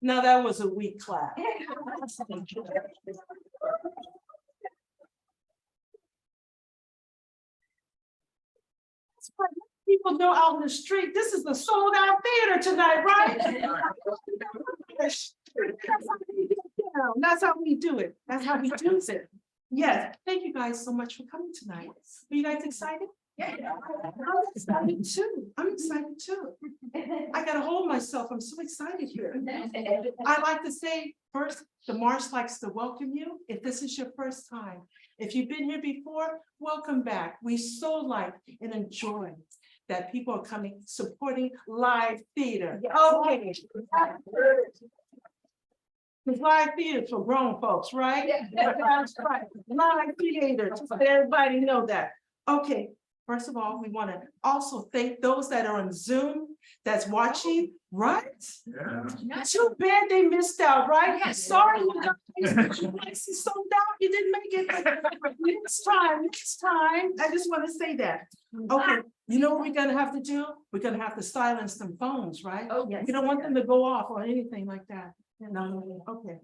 Now that was a weak clap. People know out in the street, this is the sold out theater tonight, right? That's how we do it. That's how we do it. Yes, thank you guys so much for coming tonight. Are you guys excited? Yeah. I'm excited too. I'm excited too. I gotta hold myself. I'm so excited here. I like to say first, the Marsh likes to welcome you. If this is your first time, if you've been here before, welcome back. We so like and enjoy that people are coming, supporting live theater. Okay. It's live theater for grown folks, right? That's right. Live theater, just let everybody know that. Okay, first of all, we want to also thank those that are on Zoom that's watching, right? Yeah. Too bad they missed out, right? Sorry, you guys. You sold out, you didn't make it. Next time. I just want to say that. Okay, you know what we're gonna have to do? We're gonna have to silence some phones, right? Oh, yes. We don't want them to go off or anything like that. No, okay.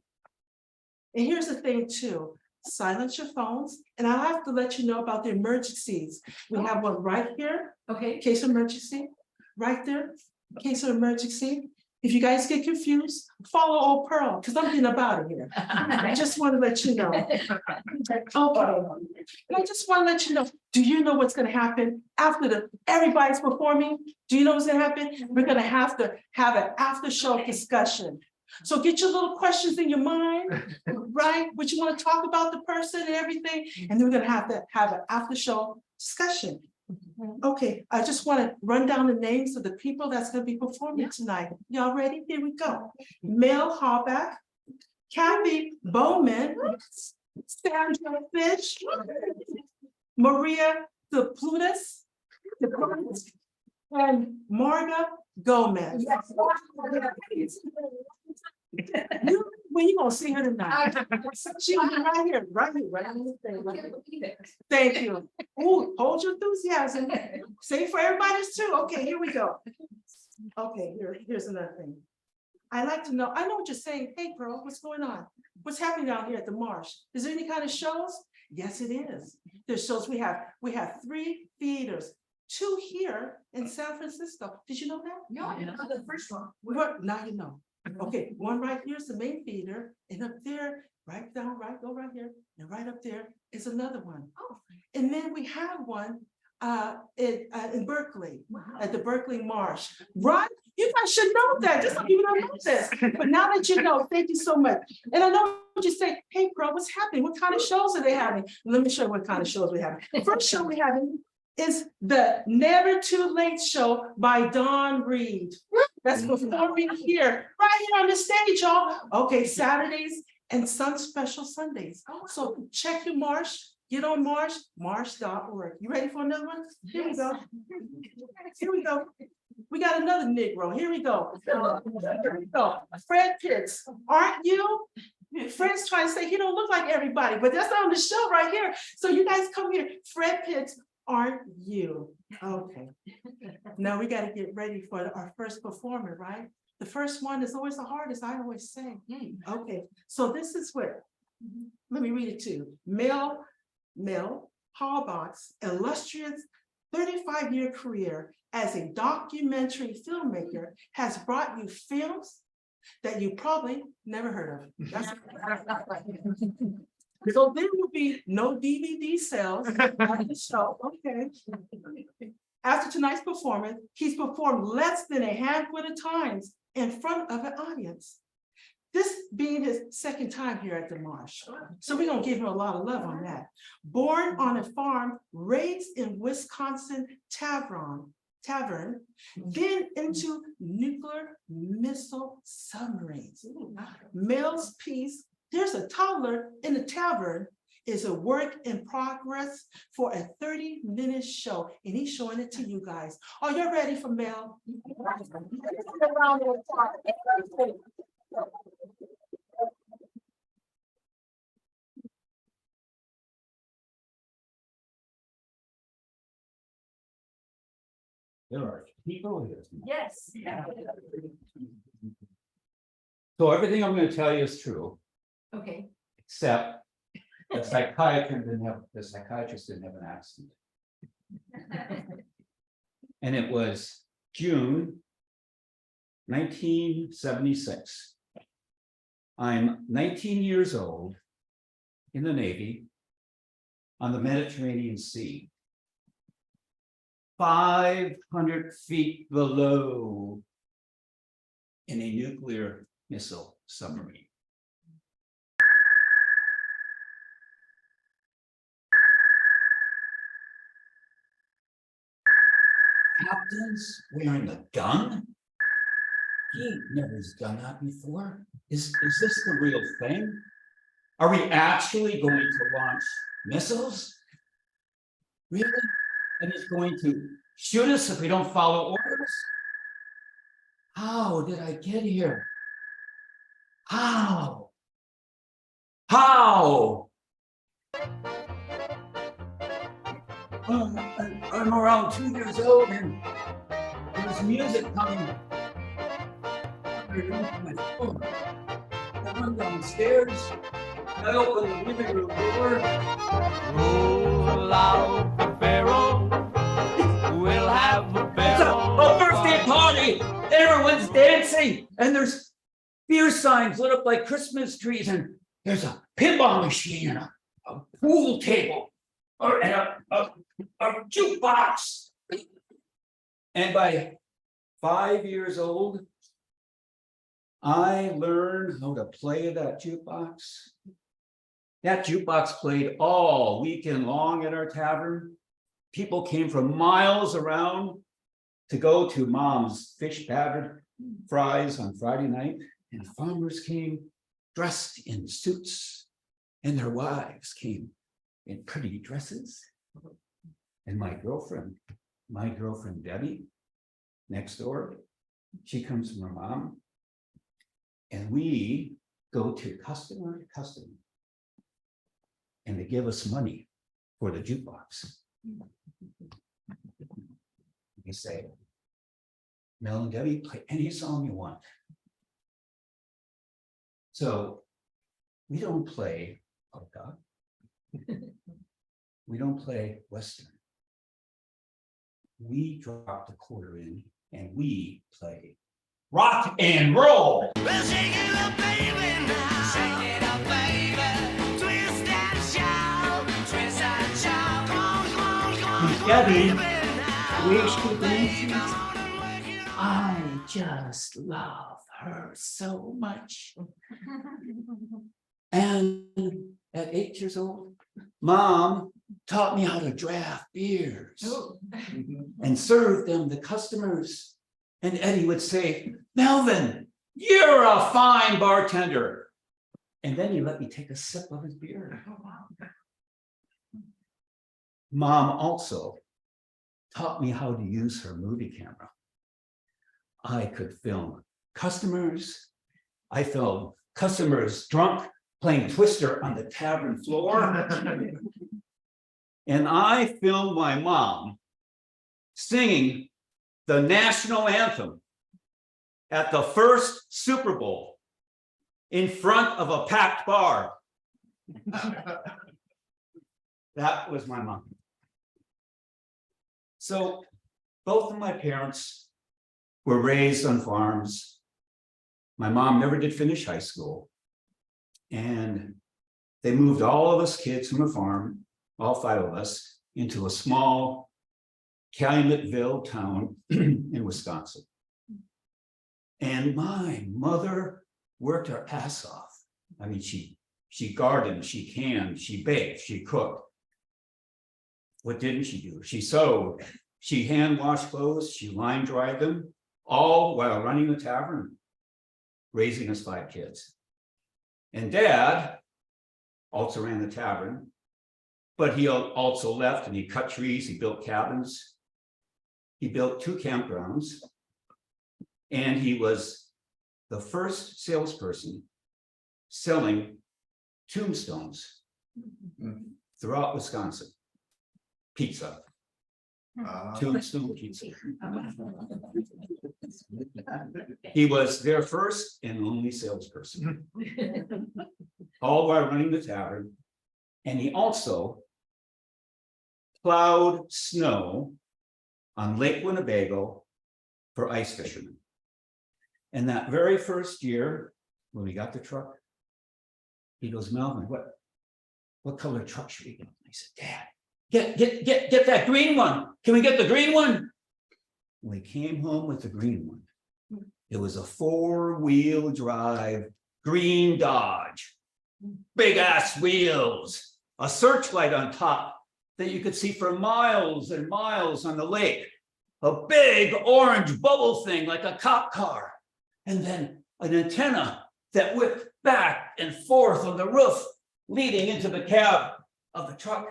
And here's the thing too, silence your phones, and I have to let you know about the emergencies. We have one right here, Okay. in case of emergency, right there, in case of emergency. If you guys get confused, follow Old Pearl, because I'm getting up out of here. I just want to let you know. Okay, and I just want to let you know, do you know what's going to happen after everybody's performing? Do you know what's going to happen? We're going to have an after show discussion. So get your little questions in your mind, right? What you want to talk about the person and everything, and then we're going to have an after show discussion. Okay, I just want to run down the names of the people that's going to be performing tonight. Y'all ready? Here we go. Mel Hallback, Kathy Bowman, Sandra Fish, Maria De Plutas, and Marga Gomez. When you gonna see her tonight? She's right here, right here. Thank you. Ooh, hold your enthusiasm. Say for everybody's too. Okay, here we go. Okay, here's another thing. I like to know, I know what you're saying. Hey, girl, what's going on? What's happening down here at the Marsh? Is there any kind of shows? Yes, it is. There's shows. We have 3 theaters, 2 here in San Francisco. Did you know that? No, I didn't know the first one. Now you know. Okay, one right here is the main theater, and up there, right down, go right here, and right up there is another one. Oh. And then we have one in Berkeley, at the Berkeley Marsh. Right? You guys should know that. Just like you don't know this. But now that you know, thank you so much. And I know what you say, hey, bro, what's happening? What kind of shows are they having? Let me show you what kind of shows we have. The first show we have is the Never Too Late Show by Dawn Reed. That's performing here, right here on the stage, y'all. Okay, Saturdays and some special Sundays. So check your Marsh, get on Marsh, marsh.org. You ready for another one? Here we go. Here we go. We got another Negro. Here we go. Here we go. Fred Pitts, aren't you? Fred's trying to say he don't look like everybody, but that's on the show right here. So you guys come here. Fred Pitts, aren't you? Okay. Now we got to get ready for our first performer, right? The first one is always the hardest, I always say. Okay, so this is where, let me read it to you. Mel Hallback's illustrious 35-year career as a documentary filmmaker has brought you films that you probably never heard of. So there will be no DVD sales at the show. Okay. After tonight's performance, he's performed less than a handful of times in front of an audience. This being his second time here at the Marsh. So we're gonna give him a lot of love on that. Born on a farm, raised in Wisconsin Tavern, then into nuclear missile submarines. Mel's piece, There's a Toddler in the Tavern, is a work in progress for a 30-minute show, and he's showing it to you guys. Are you ready for Mel? There are people here. Yes. So everything I'm gonna tell you is true, Okay. except the psychiatrist didn't have an accident. And it was June 1976. I'm 19 years old in the Navy on the Mediterranean Sea. 500 feet below in a nuclear missile submarine. Captains wearing a gun? He never has done that before. Is this the real thing? Are we actually going to launch missiles? Really? And he's going to shoot us if we don't follow orders? How did I get here? How? How? I'm around 2 years old and there's music coming. My phone. I run downstairs. I open the living room door. Roll out the barrel. We'll have a It's barrel. a birthday party. Everyone's dancing, and there's beer signs lit up like Christmas trees, and there's a pinball machine and a pool table, and a jukebox. And by 5 years old, I learned how to play that jukebox. That jukebox played all weekend long at our tavern. People came from miles around to go to Mom's fish battered fries on Friday night, and farmers came dressed in suits, and their wives came in pretty dresses. And my girlfriend Debbie, next door, she comes from her mom. And we go to customer to customer. And they give us money for the jukebox. They say, Mel and Debbie, play any song you want. So we don't play polka. We don't play Western. We drop the quarter in and we play rock and roll. Well, shake it up, baby, now. Shake it up, baby. Twist and shout. Twist and shout. Come on, come on, come on. Debbie, Baby, now. where she dances, Come on and work it on. I just love her so much. And at 8 years old, Mom taught me how to draft beers and serve them to customers. And Eddie would say, Melvin, you're a fine bartender. And then he let me take a sip of his beer. Mom also taught me how to use her movie camera. I could film customers. I filmed customers drunk playing Twister on the tavern floor. And I filmed my mom singing the national anthem at the first Super Bowl in front of a packed bar. That was my mom. So both of my parents were raised on farms. My mom never did finish high school. And they moved all of us kids from the farm, all 5 of us, into a small Calumetville town in Wisconsin. And my mother worked her ass off. I mean, she gardened, she canned, she baked, she cooked. What didn't she do? She sewed, she hand washed clothes, she line dried them, all while running the tavern, raising us 5 kids. And Dad also ran the tavern, but he also left and he cut trees, he built cabins. He built 2 campgrounds. And he was the first salesperson selling tombstones throughout Wisconsin. Pizza. Tombstone Pizza. He was their first and only salesperson, all while running the tavern. And he also plowed snow on Lake Winnebago for ice fishermen. And that very first year, when we got the truck, he goes, Melvin, what color truck should we get? I said, Dad, get that green one. Can we get the green one? We came home with the green one. It was a 4-wheel drive green Dodge, big ass wheels, a searchlight on top that you could see for miles and miles on the lake, a big orange bubble thing like a cop car, and then an antenna that whipped back and forth on the roof, leading into the cab of the truck,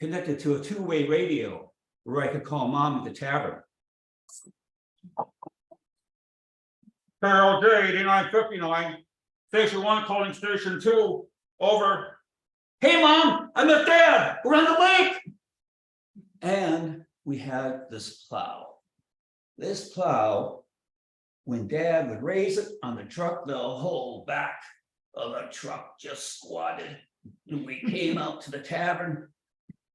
connected to a 2-way radio where I could call Mom at the tavern. Carol J, 8959, Station 1 calling Station 2, over. Hey Mom, I'm with Dad, we're on the lake. And we had this plow. This plow, when Dad would raise it on the truck, the whole back of the truck just squatted. And we came out to the tavern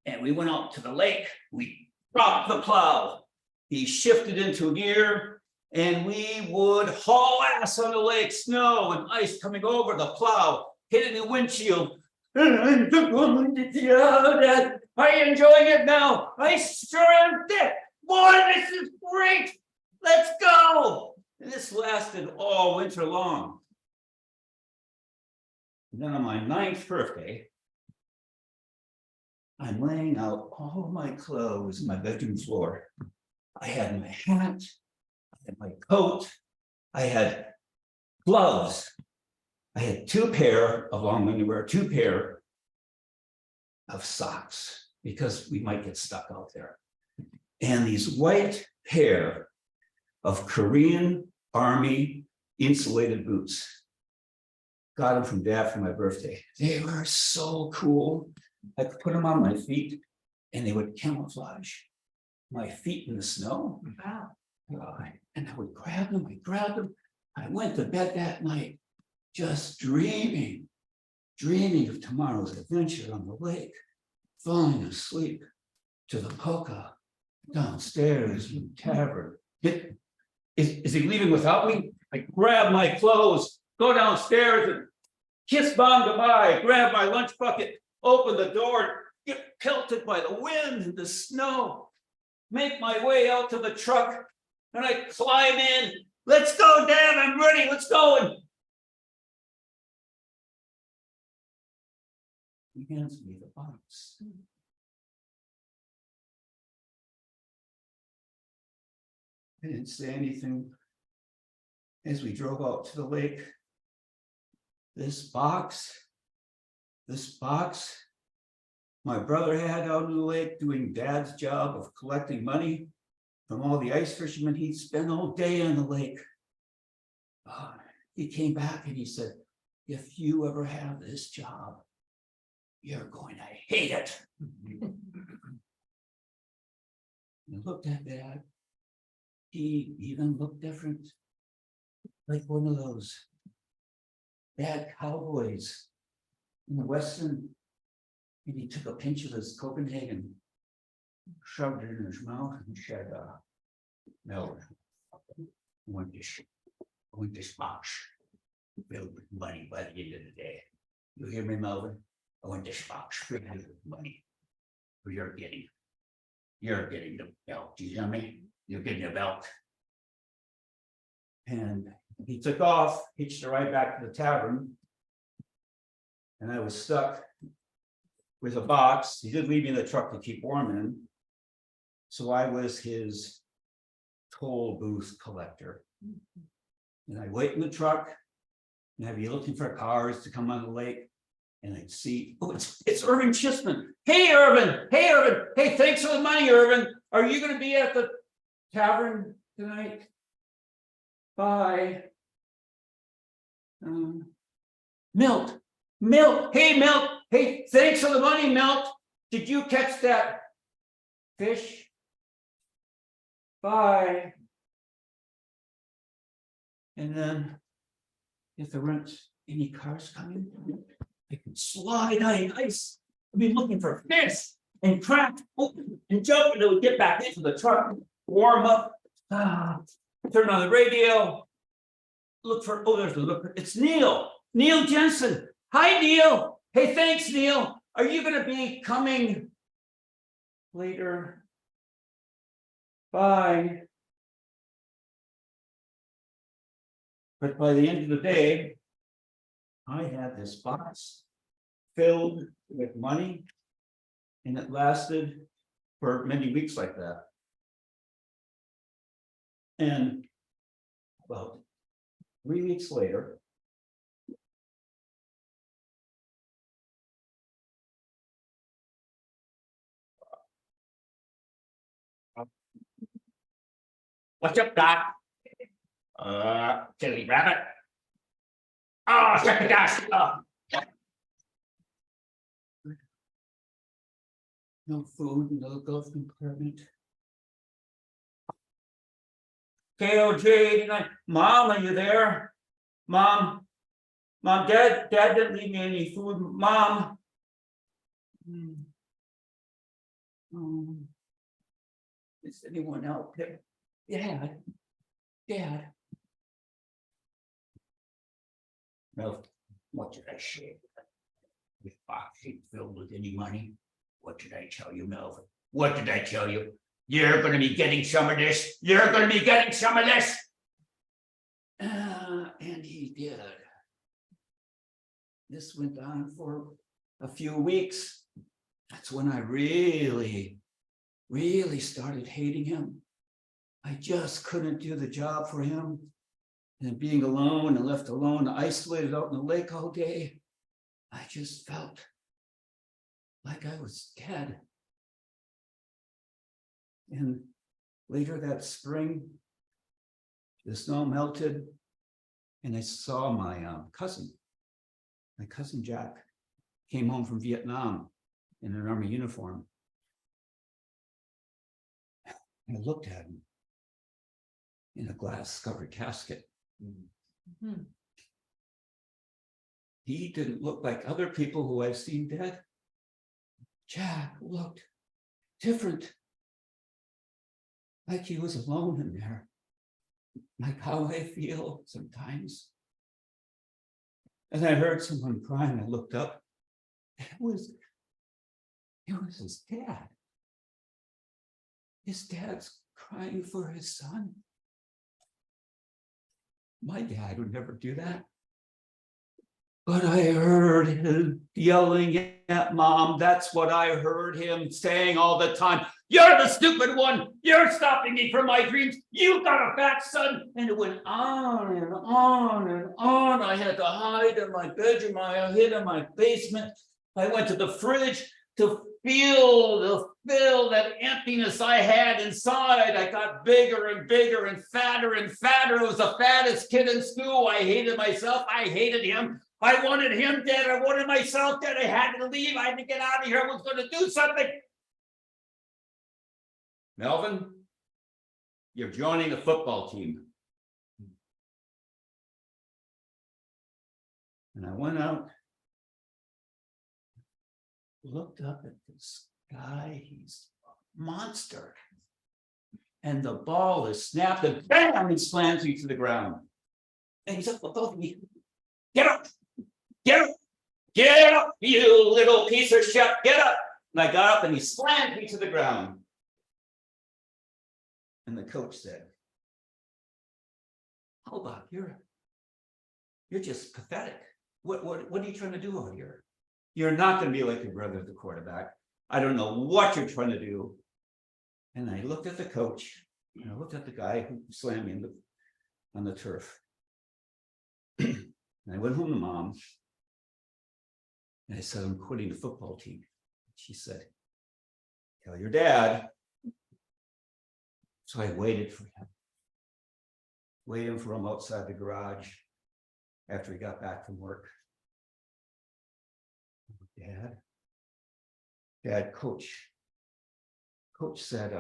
and we went out to the lake. We dropped the plow. He shifted into gear and we would haul ass on the lake, snow and ice coming over the plow, hitting the windshield. And Dad, are you enjoying it now? I sure am, Dick. Boy, this is great. Let's go. And this lasted all winter long. And then on my 9th birthday, I'm laying out all my clothes on my bedroom floor. I had my hat, I had my coat, I had gloves. I had 2 pair of long underwear, 2 pair of socks, because we might get stuck out there. And these white pair of Korean Army insulated boots. Got them from Dad for my birthday. They were so cool. I could put them on my feet and they would camouflage my feet in the snow. Wow. And I would grab them, I went to bed that night just dreaming of tomorrow's adventure on the lake, falling asleep to the polka downstairs in the tavern. Is he leaving without me? I grab my clothes, go downstairs and kiss Mom goodbye, grab my lunch bucket, open the door, get pelted by the wind and the snow, make my way out to the truck, and I climb in. Let's go, Dad, I'm ready, let's go. And he hands me the box. I didn't say anything as we drove out to the lake. This box, my brother had out on the lake doing Dad's job of collecting money from all the ice fishermen. He'd spend all day on the lake. He came back and he said, if you ever have this job, you're going to hate it. I looked at Dad. He even looked different, like one of those bad cowboys in the Western. And he took a pinch of his Copenhagen, shoved it in his mouth and said, no, I want this box filled with money by the end of the day. You hear me, Melvin? I want this box filled with money. You're getting the belt. Do you hear me? You're getting a belt. And he took off, hitched a ride back to the tavern. And I was stuck with a box. He did leave me in the truck to keep warm in. So I was his toll booth collector. And I'd wait in the truck and I'd be looking for cars to come on the lake. And I'd see, oh, it's Irvin Chisman. Hey, Irvin. Hey, thanks for the money, Irvin. Are you going to be at the tavern tonight? Bye. Milt. Hey, Milt. Hey, thanks for the money, Milt. Did you catch that fish bye. And then if there weren't any cars coming, I could slide on ice. I'd be looking for fish and crack open and jump, and it would get back into the truck, warm up. Turn on the radio. Look for, oh, there's the looker. It's Neil. Neil Jensen. Hi, Neil. Hey, thanks, Neil. Are you gonna be coming later? Bye. But by the end of the day, I had this box filled with money, and it lasted for many weeks like that. And about 3 weeks later, what's up, Doc? Silly rabbit. Oh, shut the gas. No food in the glove compartment. KOJ 89. Mom, are you there? Mom, Dad didn't leave me any food. Mom. Is anyone out there? Dad. Well, what did I say? This box ain't filled with any money. What did I tell you, Melvin? What did I tell you? You're gonna be getting some of this. You're gonna be getting some of this. And he did. This went on for a few weeks. That's when I really started hating him. I just couldn't do the job for him. And being alone and left alone, isolated out in the lake all day, I just felt like I was dead. And later that spring, the snow melted, and I saw my cousin Jack, came home from Vietnam in an army uniform. I looked at him in a glass-covered casket. He didn't look like other people who I've seen dead. Jack looked different. Like he was alone in there. Like how I feel sometimes. And I heard someone crying. I looked up. It was his dad. His dad's crying for his son. My dad would never do that. But I heard him yelling at Mom. That's what I heard him saying all the time. You're the stupid one. You're stopping me from my dreams. You got a fat son. And it went on and on and on. I had to hide in my bedroom. I hid in my basement. I went to the fridge to feel that emptiness I had inside. I got bigger and bigger and fatter and fatter. I was the fattest kid in school. I hated myself. I hated him. I wanted him dead. I wanted myself dead. I had to leave. I had to get out of here. I was going to do something. Melvin, you're joining the football team. And I went out, looked up at this guy. He's a monster. And the ball is snapped and bam, he slams me to the ground. And he's up above me. Get up, you little piece of shit, get up. And I got up and he slammed me to the ground. And the coach said, hold on, you're just pathetic. What are you trying to do out here? You're not going to be like your brother, the quarterback. I don't know what you're trying to do. And I looked at the coach, and I looked at the guy who slammed me on the turf. And I went home to Mom, and I said, I'm quitting the football team. She said, tell your dad. So I waited for him. Waiting for him outside the garage after he got back from work. Dad, coach said,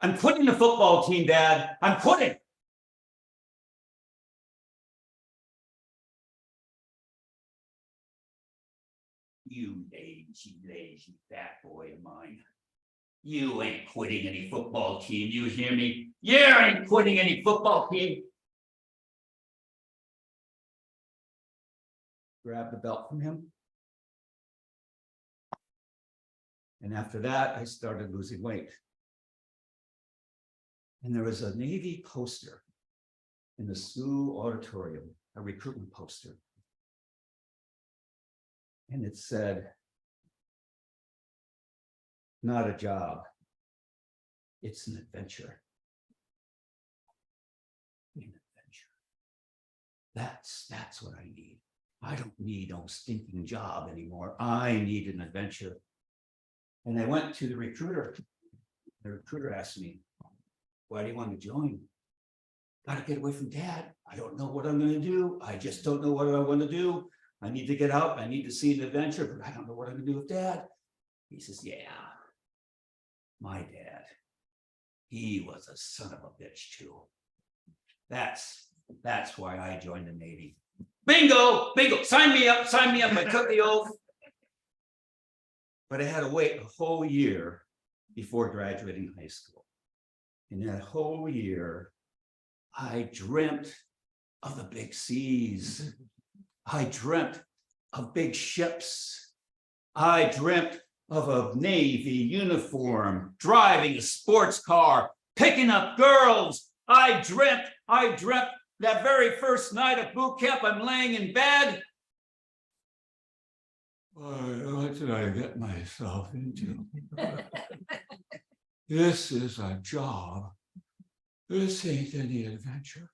I'm quitting the football team, Dad. I'm quitting. You lazy fat boy of mine. You ain't quitting any football team, you hear me? You ain't quitting any football team. Grab the belt from him. And after that, I started losing weight. And there was a Navy poster in the school auditorium, a recruitment poster. And it said, not a job, it's an adventure. An adventure. That's what I need. I don't need no stinking job anymore. I need an adventure. And I went to the recruiter. The recruiter asked me, why do you want to join? Gotta get away from Dad. I don't know what I'm gonna do. I just don't know what I want to do. I need to get out. I need to see an adventure, but I don't know what I'm gonna do with Dad. He says, yeah, my dad, he was a son of a bitch too. That's why I joined the Navy. Bingo, bingo, sign me up, I took the oath. But I had to wait a whole year before graduating high school. In that whole year, I dreamt of the big seas. I dreamt of big ships. I dreamt of a Navy uniform, driving a sports car, picking up girls. I dreamt that very first night of boot camp, I'm laying in bed. What did I get myself into? This is a job. This ain't any adventure.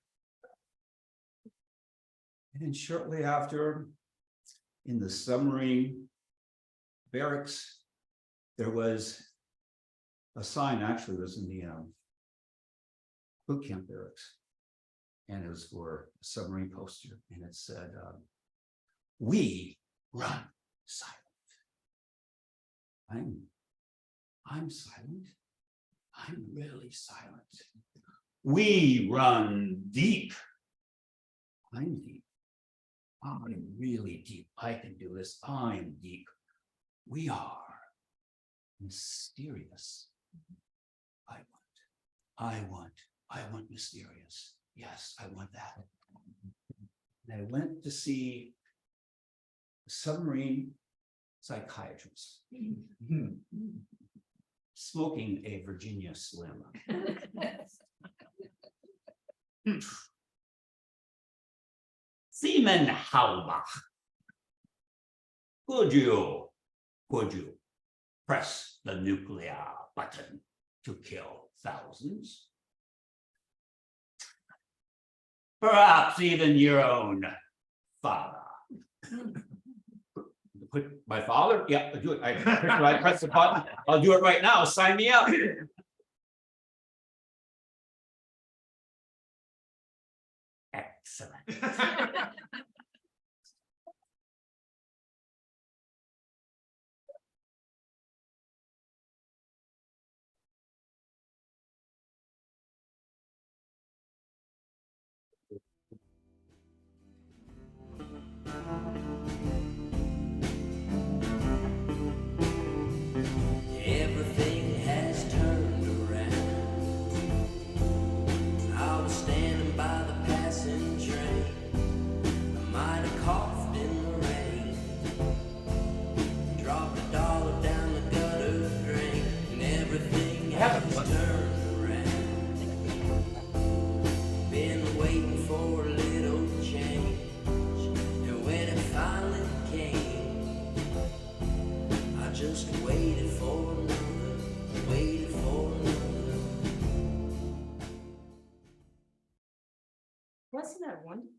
And shortly after, in the submarine barracks, there was a sign, actually it was in the boot camp barracks. And it was for a submarine poster. And it said, we run silent. I'm silent. I'm really silent. We run deep. I'm deep. I'm really deep. I can do this. I'm deep. We are mysterious. I want mysterious. Yes, I want that. And I went to see a submarine psychiatrist, smoking a Virginia Slim. Seaman Halbach, could you press the nuclear button to kill thousands? Perhaps even your own father. My father? Yeah, I'll do it. I press the button. I'll do it right now. Sign me up. Excellent. Everything has turned around. I was standing by the passing train. I might have coughed in the rain. Dropped $1 down the gutter drain. And everything has turned around. Been waiting for a little change. And when it finally came, I just waited for another, waited for another. Wasn't that wonderful?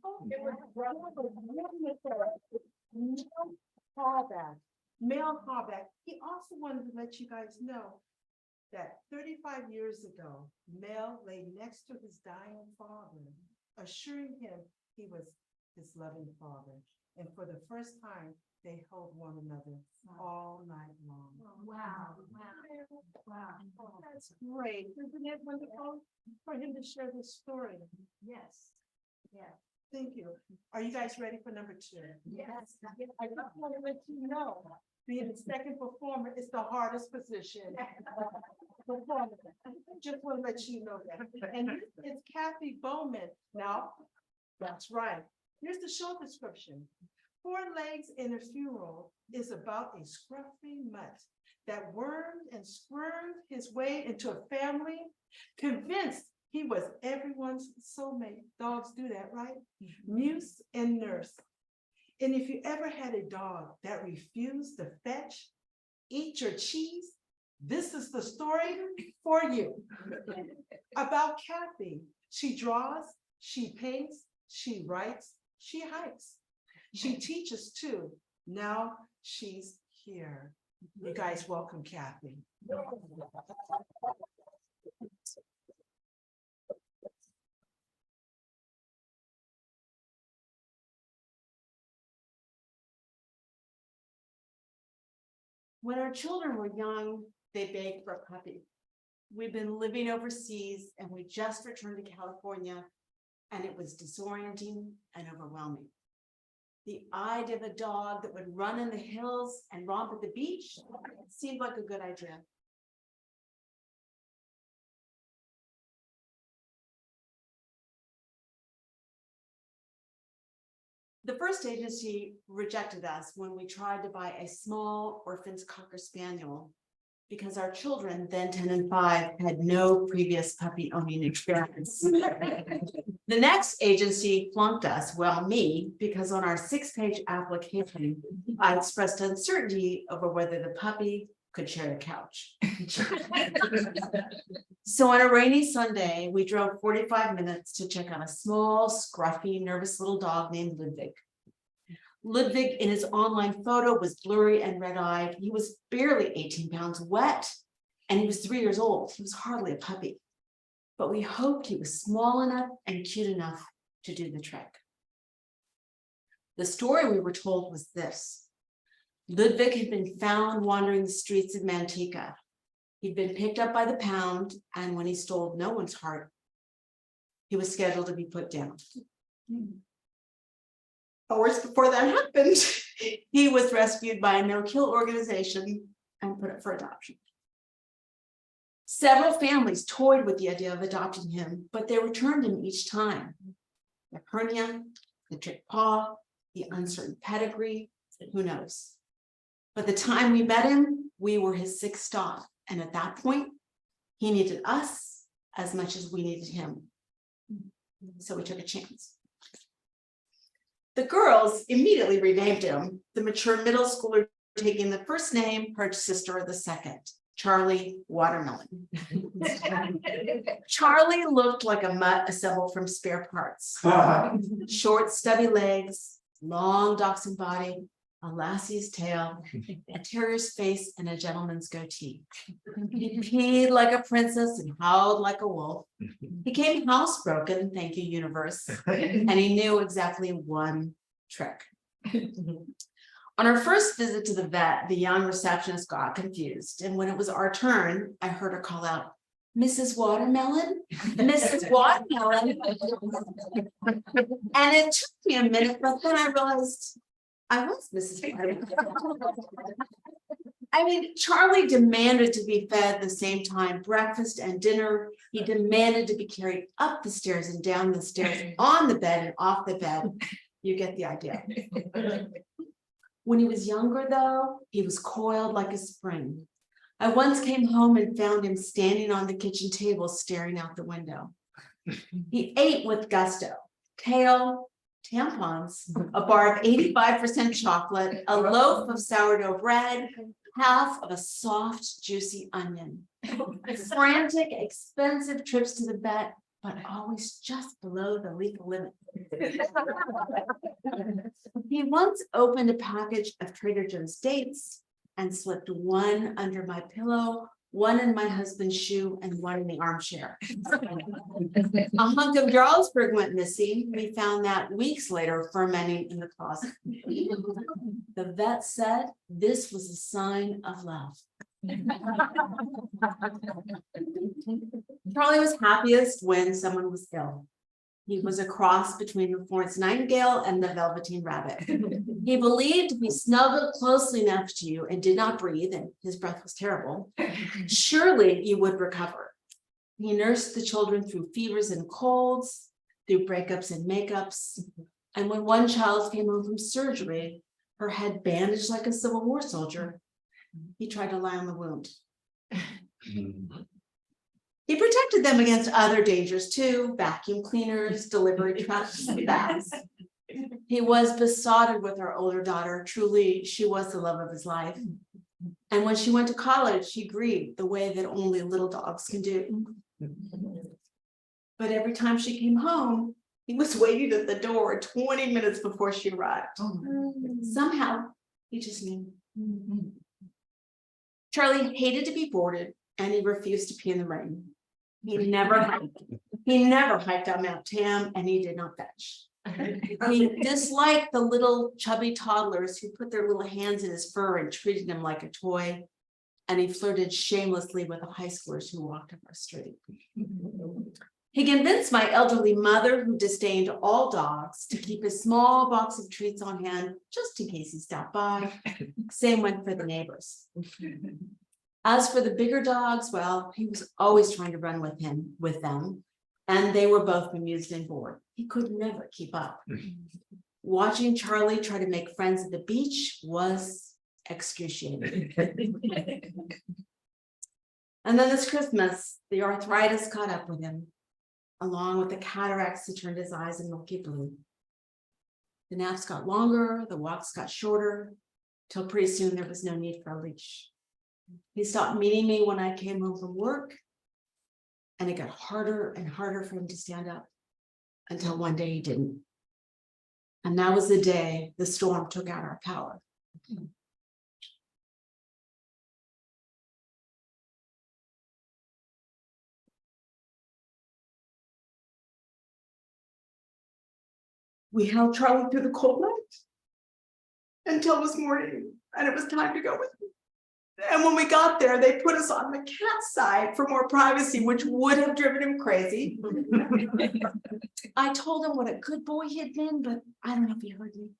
Mel Harback, he also wanted to let you guys know that 35 years ago, Mel lay next to his dying father, assuring him he was his loving father. And for the first time, they held one another all night long. Wow, wow, wow. That's great. Isn't it wonderful for him to share this story? Yes. Yeah. Thank you. Are you guys ready for number two? Yes. I just want to let you know, being the second performer is the hardest position. Performer. Just want to let you know that. And this is Kathy Bowman. Now, that's right. Here's the show description. 4 Legs in a Funeral is about a scruffy mutt that wormed and squirmed his way into a family, convinced he was everyone's soulmate. Dogs do that, right? Muse and nurse. And if you ever had a dog that refused to fetch, eat your cheese, this is the story for you. About Kathy. She draws, she paints, she writes, she hikes. She teaches too. Now she's here. You guys welcome Kathy. When our children were young, they begged for a puppy. We've been living overseas and we just returned to California, and it was disorienting and overwhelming. The idea of a dog that would run in the hills and romp at the beach seemed like a good idea. The first agency rejected us when we tried to buy a small orphan Cocker Spaniel because our children, then 10 and 5, had no previous puppy owning experience. The next agency flunked us, well, me, because on our 6-page application, I expressed uncertainty over whether the puppy could share a couch. So on a rainy Sunday, we drove 45 minutes to check on a small, scruffy, nervous little dog named Ludwig. Ludwig in his online photo was blurry and red-eyed. He was barely 18 pounds wet, and he was 3 years old. He was hardly a puppy, but we hoped he was small enough and cute enough to do the trick. The story we were told was this. Ludwig had been found wandering the streets of Manteca. He'd been picked up by the pound, and when he stole no one's heart, he was scheduled to be put down. Hours before that happened, he was rescued by a no-kill organization and put up for adoption. Several families toyed with the idea of adopting him, but they returned him each time. The hernia, the trick paw, the uncertain pedigree, who knows? By the time we met him, we were his 6th stop. And at that point, he needed us as much as we needed him. So we took a chance. The girls immediately renamed him, the mature middle schooler taking the first name, her sister the second, Charlie Watermelon. Charlie looked like a mutt assembled from spare parts. Short, stubby legs, long dachshund body, a lassie's tail, a terrier's face, and a gentleman's goatee. He peed like a princess and howled like a wolf. He came housebroken, thank you, universe, and he knew exactly one trick. On our first visit to the vet, the young receptionist got confused, and when it was our turn, I heard her call out, "Mrs. Watermelon, Mrs. Watermelon." And it took me a minute, but then I realized I was Mrs. Watermelon. I mean, Charlie demanded to be fed the same time, breakfast and dinner. He demanded to be carried up the stairs and down the stairs, on the bed and off the bed. You get the idea. When he was younger, though, he was coiled like a spring. I once came home and found him standing on the kitchen table, staring out the window. He ate with gusto: kale, tampons, a bar of 85% chocolate, a loaf of sourdough bread, half of a soft, juicy onion. Frantic, expensive trips to the vet, but always just below the legal limit. He once opened a package of Trader Joe's dates and slipped one under my pillow, one in my husband's shoe, and one in the armchair. A hunk of Jarlsberg went missing. We found that weeks later, fermenting in the closet. The vet said this was a sign of love. Charlie was happiest when someone was ill. He was a cross between the Florence Nightingale and the Velveteen Rabbit. He believed if he snuggled closely enough to you and did not breathe, and his breath was terrible, surely you would recover. He nursed the children through fevers and colds, through breakups and makeups. And when one child came home from surgery, her head bandaged like a Civil War soldier, he tried to lie on the wound. He protected them against other dangers too, vacuum cleaners, delivery trucks, and bags. He was besotted with our older daughter. Truly, she was the love of his life. And when she went to college, she grieved the way that only little dogs can do. But every time she came home, he was waiting at the door 20 minutes before she arrived. Somehow, he just knew. Charlie hated to be boarded, and he refused to pee in the rain. He never hiked up Mount Tam, and he did not fetch. He disliked the little chubby toddlers who put their little hands in his fur and treated him like a toy. And he flirted shamelessly with the high schoolers who walked up our street. He convinced my elderly mother, who disdained all dogs, to keep a small box of treats on hand just in case he stopped by. Same went for the neighbors. As for the bigger dogs, well, he was always trying to run with them, and they were both bemused and bored. He could never keep up. Watching Charlie try to make friends at the beach was excruciating. And then this Christmas, the arthritis caught up with him, along with the cataracts that turned his eyes a milky blue. The naps got longer, the walks got shorter, till pretty soon there was no need for a leash. He stopped meeting me when I came home from work, and it got harder and harder for him to stand up until one day he didn't. And that was the day the storm took out our power. We held Charlie through the cold night until it was morning, and it was time to go with him. And when we got there, they put us on the cat's side for more privacy, which would have driven him crazy. I told him what a good boy he had been, but I don't know if he heard me.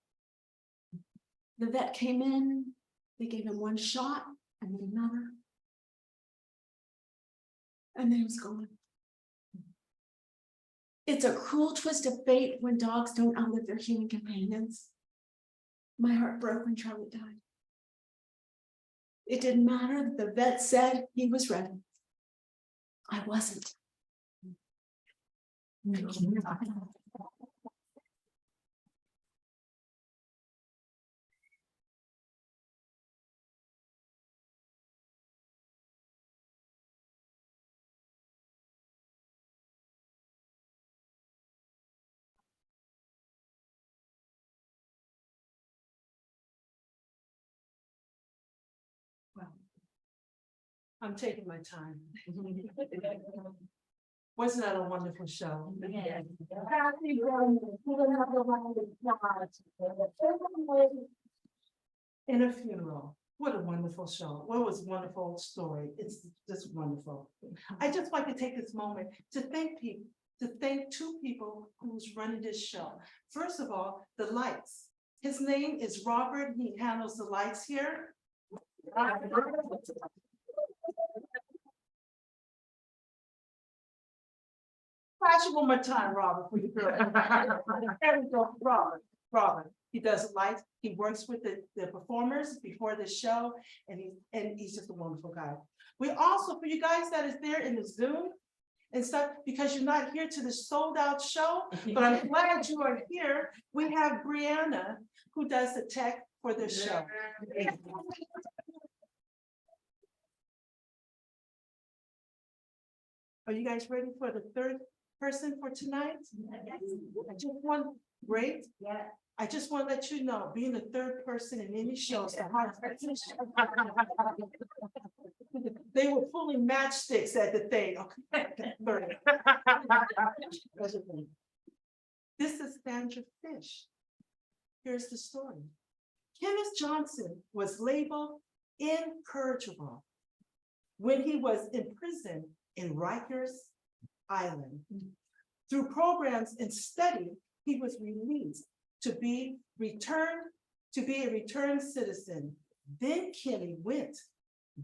The vet came in, they gave him one shot and then another. And then he was gone. It's a cruel twist of fate when dogs don't outlive their human companions. My heart broke when Charlie died. It didn't matter that the vet said he was ready. I wasn't. Well, I'm taking my time. Wasn't that a wonderful show? In a funeral, what a wonderful show. What was a wonderful story. It's just wonderful. I just like to take this moment to thank people, to thank two people who's running this show. First of all, the lights. His name is Robert. He handles the lights here. Flash it one more time, Robert, for you, girl. There we go, Robert. He does lights. He works with the performers before the show, and he's just a wonderful guy. We also, for you guys that is there in the Zoom and stuff, because you're not here to the sold out show, but I'm glad you are here. We have Brianna, who does the tech for the show. Are you guys ready for the third person for tonight? I just want, great. Yeah. I just want to let you know, being the third person in any show is the hardest. They were pulling matchsticks at the thing. Okay. This is Sandra Fish. Here's the story. Kenneth Johnson was labeled incorrigible. when he was in prison in Rikers Island. Through programs and study, he was released to be a returned citizen. Then Kenny went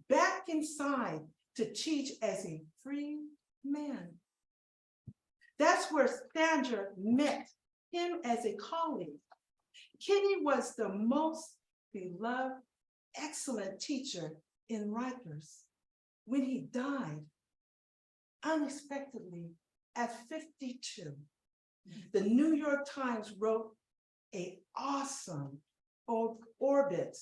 back inside to teach as a free man. That's where Sandra met him as a colleague. Kenny was the most beloved, excellent teacher in Rikers. When he died unexpectedly at 52, the New York Times wrote an awesome obit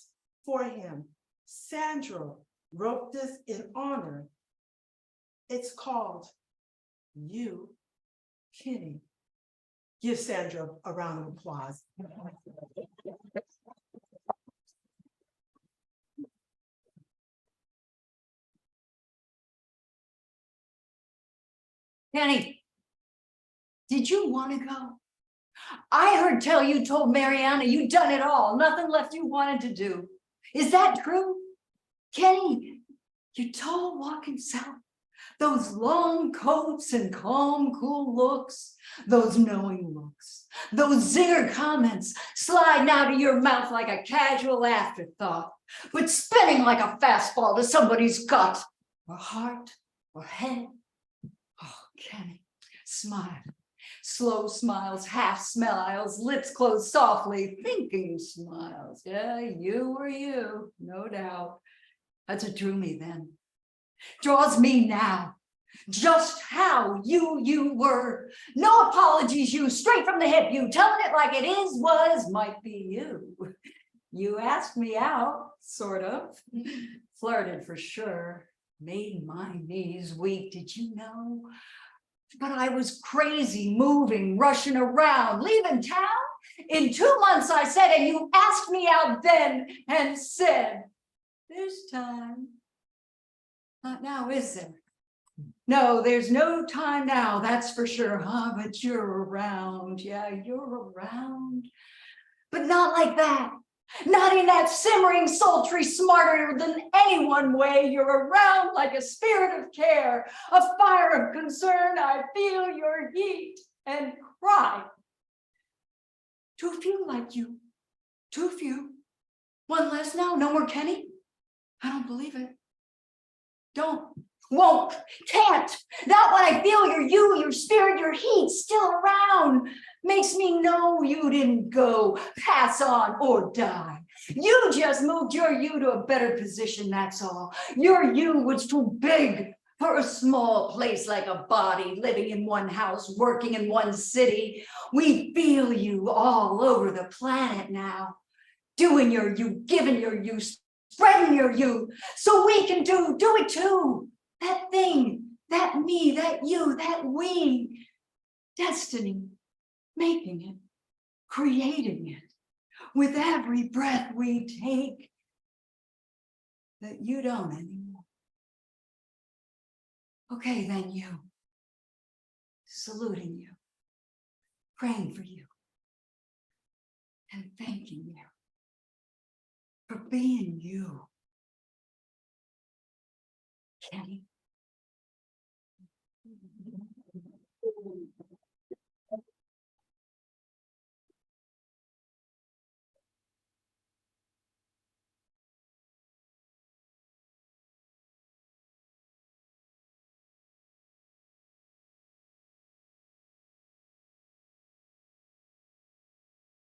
for him. Sandra wrote this in honor. It's called You, Kenny. Give Sandra a round of applause. Kenny, did you want to go? I heard tell you told Mariana you'd done it all, nothing left you wanted to do. Is that true? Kenny, you're tall walking south. Those long coats and calm, cool looks, those knowing looks, those zinger comments sliding out of your mouth like a casual afterthought, but spinning like a fastball to somebody's gut, or heart, or head. Oh, Kenny, smile. Slow smiles, half smiles, lips closed softly, thinking smiles. Yeah, you were you, no doubt. That's what drew me then. Draws me now. Just how you were. No apologies, you, straight from the hip, you, telling it like it is, was, might be you. You asked me out, sort of. Flirted for sure. Made my knees weak, did you know? But I was crazy, moving, rushing around, leaving town. In 2 months, I said, and you asked me out then and said, there's time. Not now, is there? No, there's no time now, that's for sure, huh? But you're around, yeah, you're around. But not like that. Not in that simmering, sultry, smarter than anyone way. You're around like a spirit of care, a fire of concern. I feel your heat and cry. Too few like you, too few. One less now, no more Kenny? I don't believe it. Don't, won't, can't. Not when I feel your spirit, your heat still around. Makes me know you didn't go, pass on, or die. You just moved your you to a better position, that's all. Your you was too big for a small place like a body, living in one house, working in one city. We feel you all over the planet now. Doing your you, giving your you, spreading your you, so we can do it too. That thing, that me, that you, that we. Destiny. Making it, creating it, with every breath we take, that you don't anymore. Okay, then you, saluting you, praying for you, and thanking you for being you, Kenny.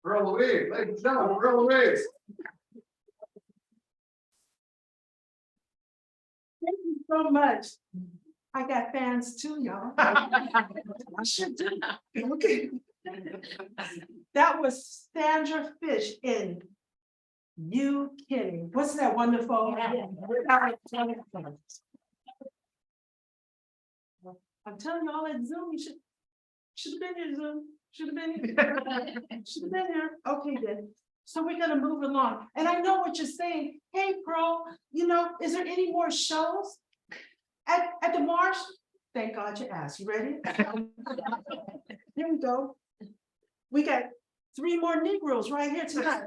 Earl Louise, ladies and gentlemen, Earl Louise. Thank you so much. I got fans too, y'all. I should do. Okay. That was Sandra Fish in You, Kenny. Wasn't that wonderful? I'm telling y'all at Zoom, you should have been here, Zoom. Should have been here. Should have been here. Okay, then. So we're gonna move along. And I know what you're saying. Hey, Pearl, is there any more shows at the Marsh? Thank God you asked. You ready? Here we go. We got 3 more Negroes right here tonight.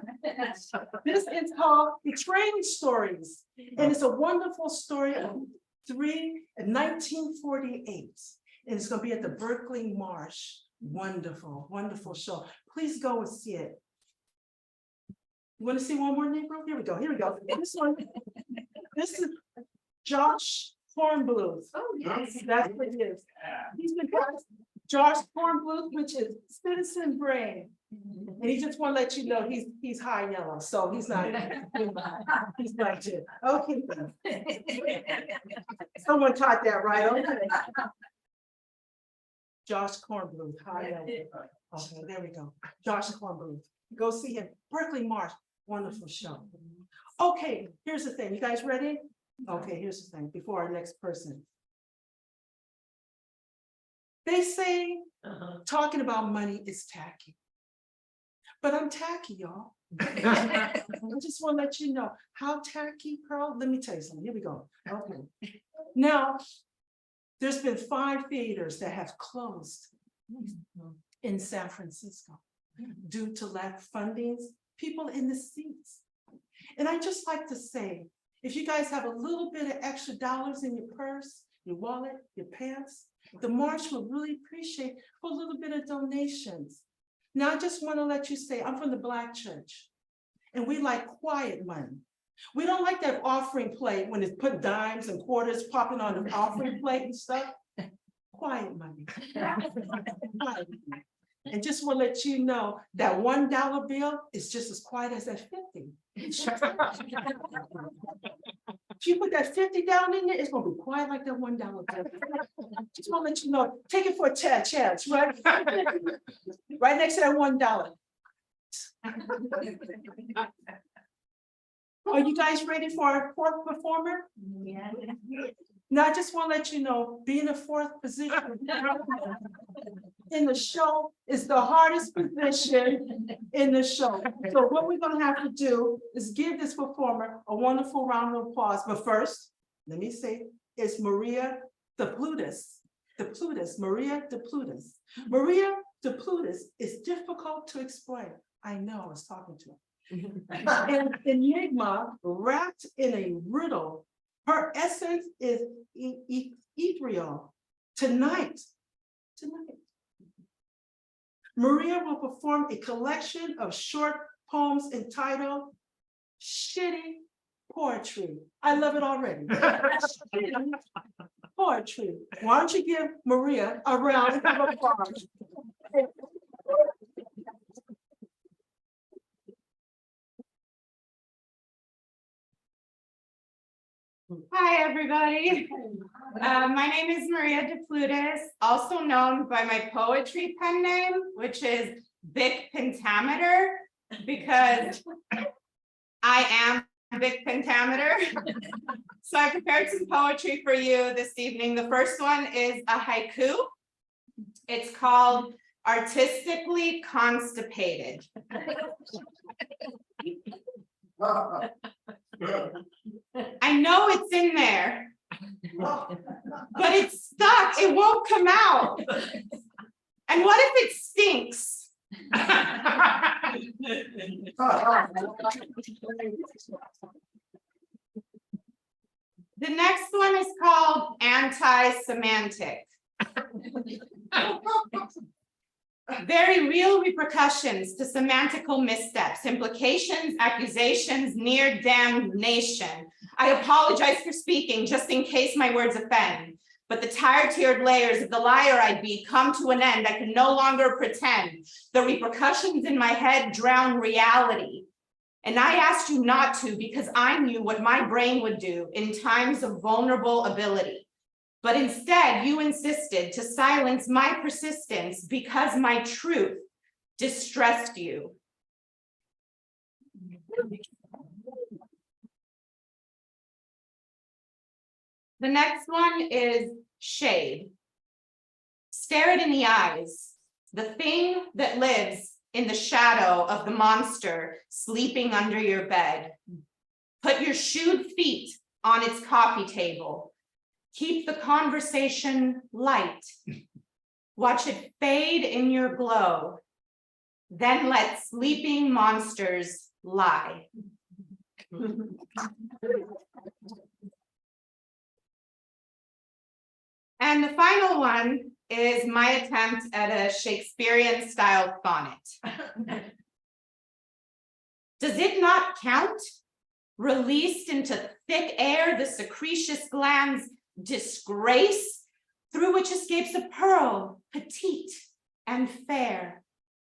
This is called The Train Stories. And it's a wonderful story of 1948. And it's gonna be at the Berkeley Marsh. Wonderful, wonderful show. Please go and see it. You want to see one more Negro? Here we go, here we go. This one, this is Josh Kornbluth. Oh, yes. That's what it is. He's been called Josh Kornbluth, which is Citizen Brain. And he just want to let you know he's high yellow, so he's not. He's not good. Okay. Someone taught that right, okay. Josh Kornbluth, high yellow. Okay, there we go. Josh Kornbluth. Go see him. Berkeley Marsh, wonderful show. Okay, here's the thing. You guys ready? Okay, here's the thing, before our next person. They say talking about money is tacky. But I'm tacky, y'all. I just want to let you know how tacky, Pearl. Let me tell you something. Here we go. Okay. Now, there's been 5 theaters that have closed in San Francisco due to lack of fundings, people in the seats. And I just like to say, if you guys have a little bit of extra dollars in your purse, your wallet, your pants, the March will really appreciate for a little bit of donations. Now, I just want to let you say, I'm from the Black church, and we like quiet money. We don't like that offering plate when it's put dimes and quarters popping on the offering plate and stuff. Quiet money. Quiet money. And just want to let you know that $1 bill is just as quiet as that 50. If you put that 50 down in there, it's gonna be quiet like that $1 bill. Just want to let you know, take it for a chance, right? Right next to that $1. Are you guys ready for our 4th performer? Yeah. Now, I just want to let you know, being a 4th position in the show is the hardest position in the show. So what we're gonna have to do is give this performer a wonderful round of applause. But first, let me say, it's Maria de Plutus. Maria de Plutus. Maria de Plutus is difficult to explain. I know, I was talking to her. An enigma wrapped in a riddle. Her essence is ethereal. Tonight, Maria will perform a collection of short poems entitled Shitty Poetry. I love it already. Shitty Poetry. Why don't you give Maria a round of applause? Hi, everybody. My name is Maria de Plutus, also known by my poetry pen name, which is Bic Pentameter, because I am Bic Pentameter. So I prepared some poetry for you this evening. The first one is a haiku. It's called Artistically Constipated. I know it's in there, but it's stuck. It won't come out. And what if it stinks? The next one is called Anti-Semantic. Very real repercussions to semantical missteps, implications, accusations, near damnation. I apologize for speaking just in case my words offend, but the tire-tiered layers of the liar I'd be come to an end. I can no longer pretend. The repercussions in my head drown reality. And I asked you not to because I knew what my brain would do in times of vulnerable ability. But instead, you insisted to silence my persistence because my truth distressed you. The next one is shade. Stare it in the eyes, the thing that lives in the shadow of the monster sleeping under your bed. Put your shooed feet on its coffee table. Keep the conversation light. Watch it fade in your glow. Then let sleeping monsters lie. And the final one is my attempt at a Shakespearean style sonnet. Does it not count? Released into thick air, the secretious gland's disgrace, through which escapes a pearl, petite and fair,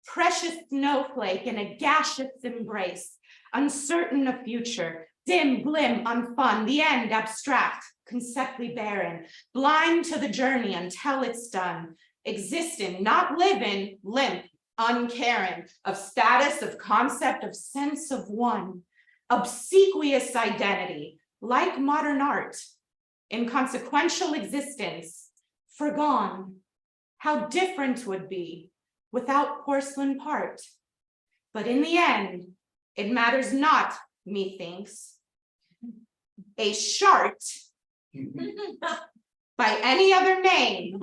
precious snowflake in a gaseous embrace, uncertain of future, dim, glim, unfun, the end abstract, conceptly barren, blind to the journey until it's done, existing, not living, limp, uncaring, of status, of concept, of sense of one, obsequious identity, like modern art, inconsequential existence, forgone. How different would be without porcelain part. But in the end, it matters not, methinks. A shart by any other name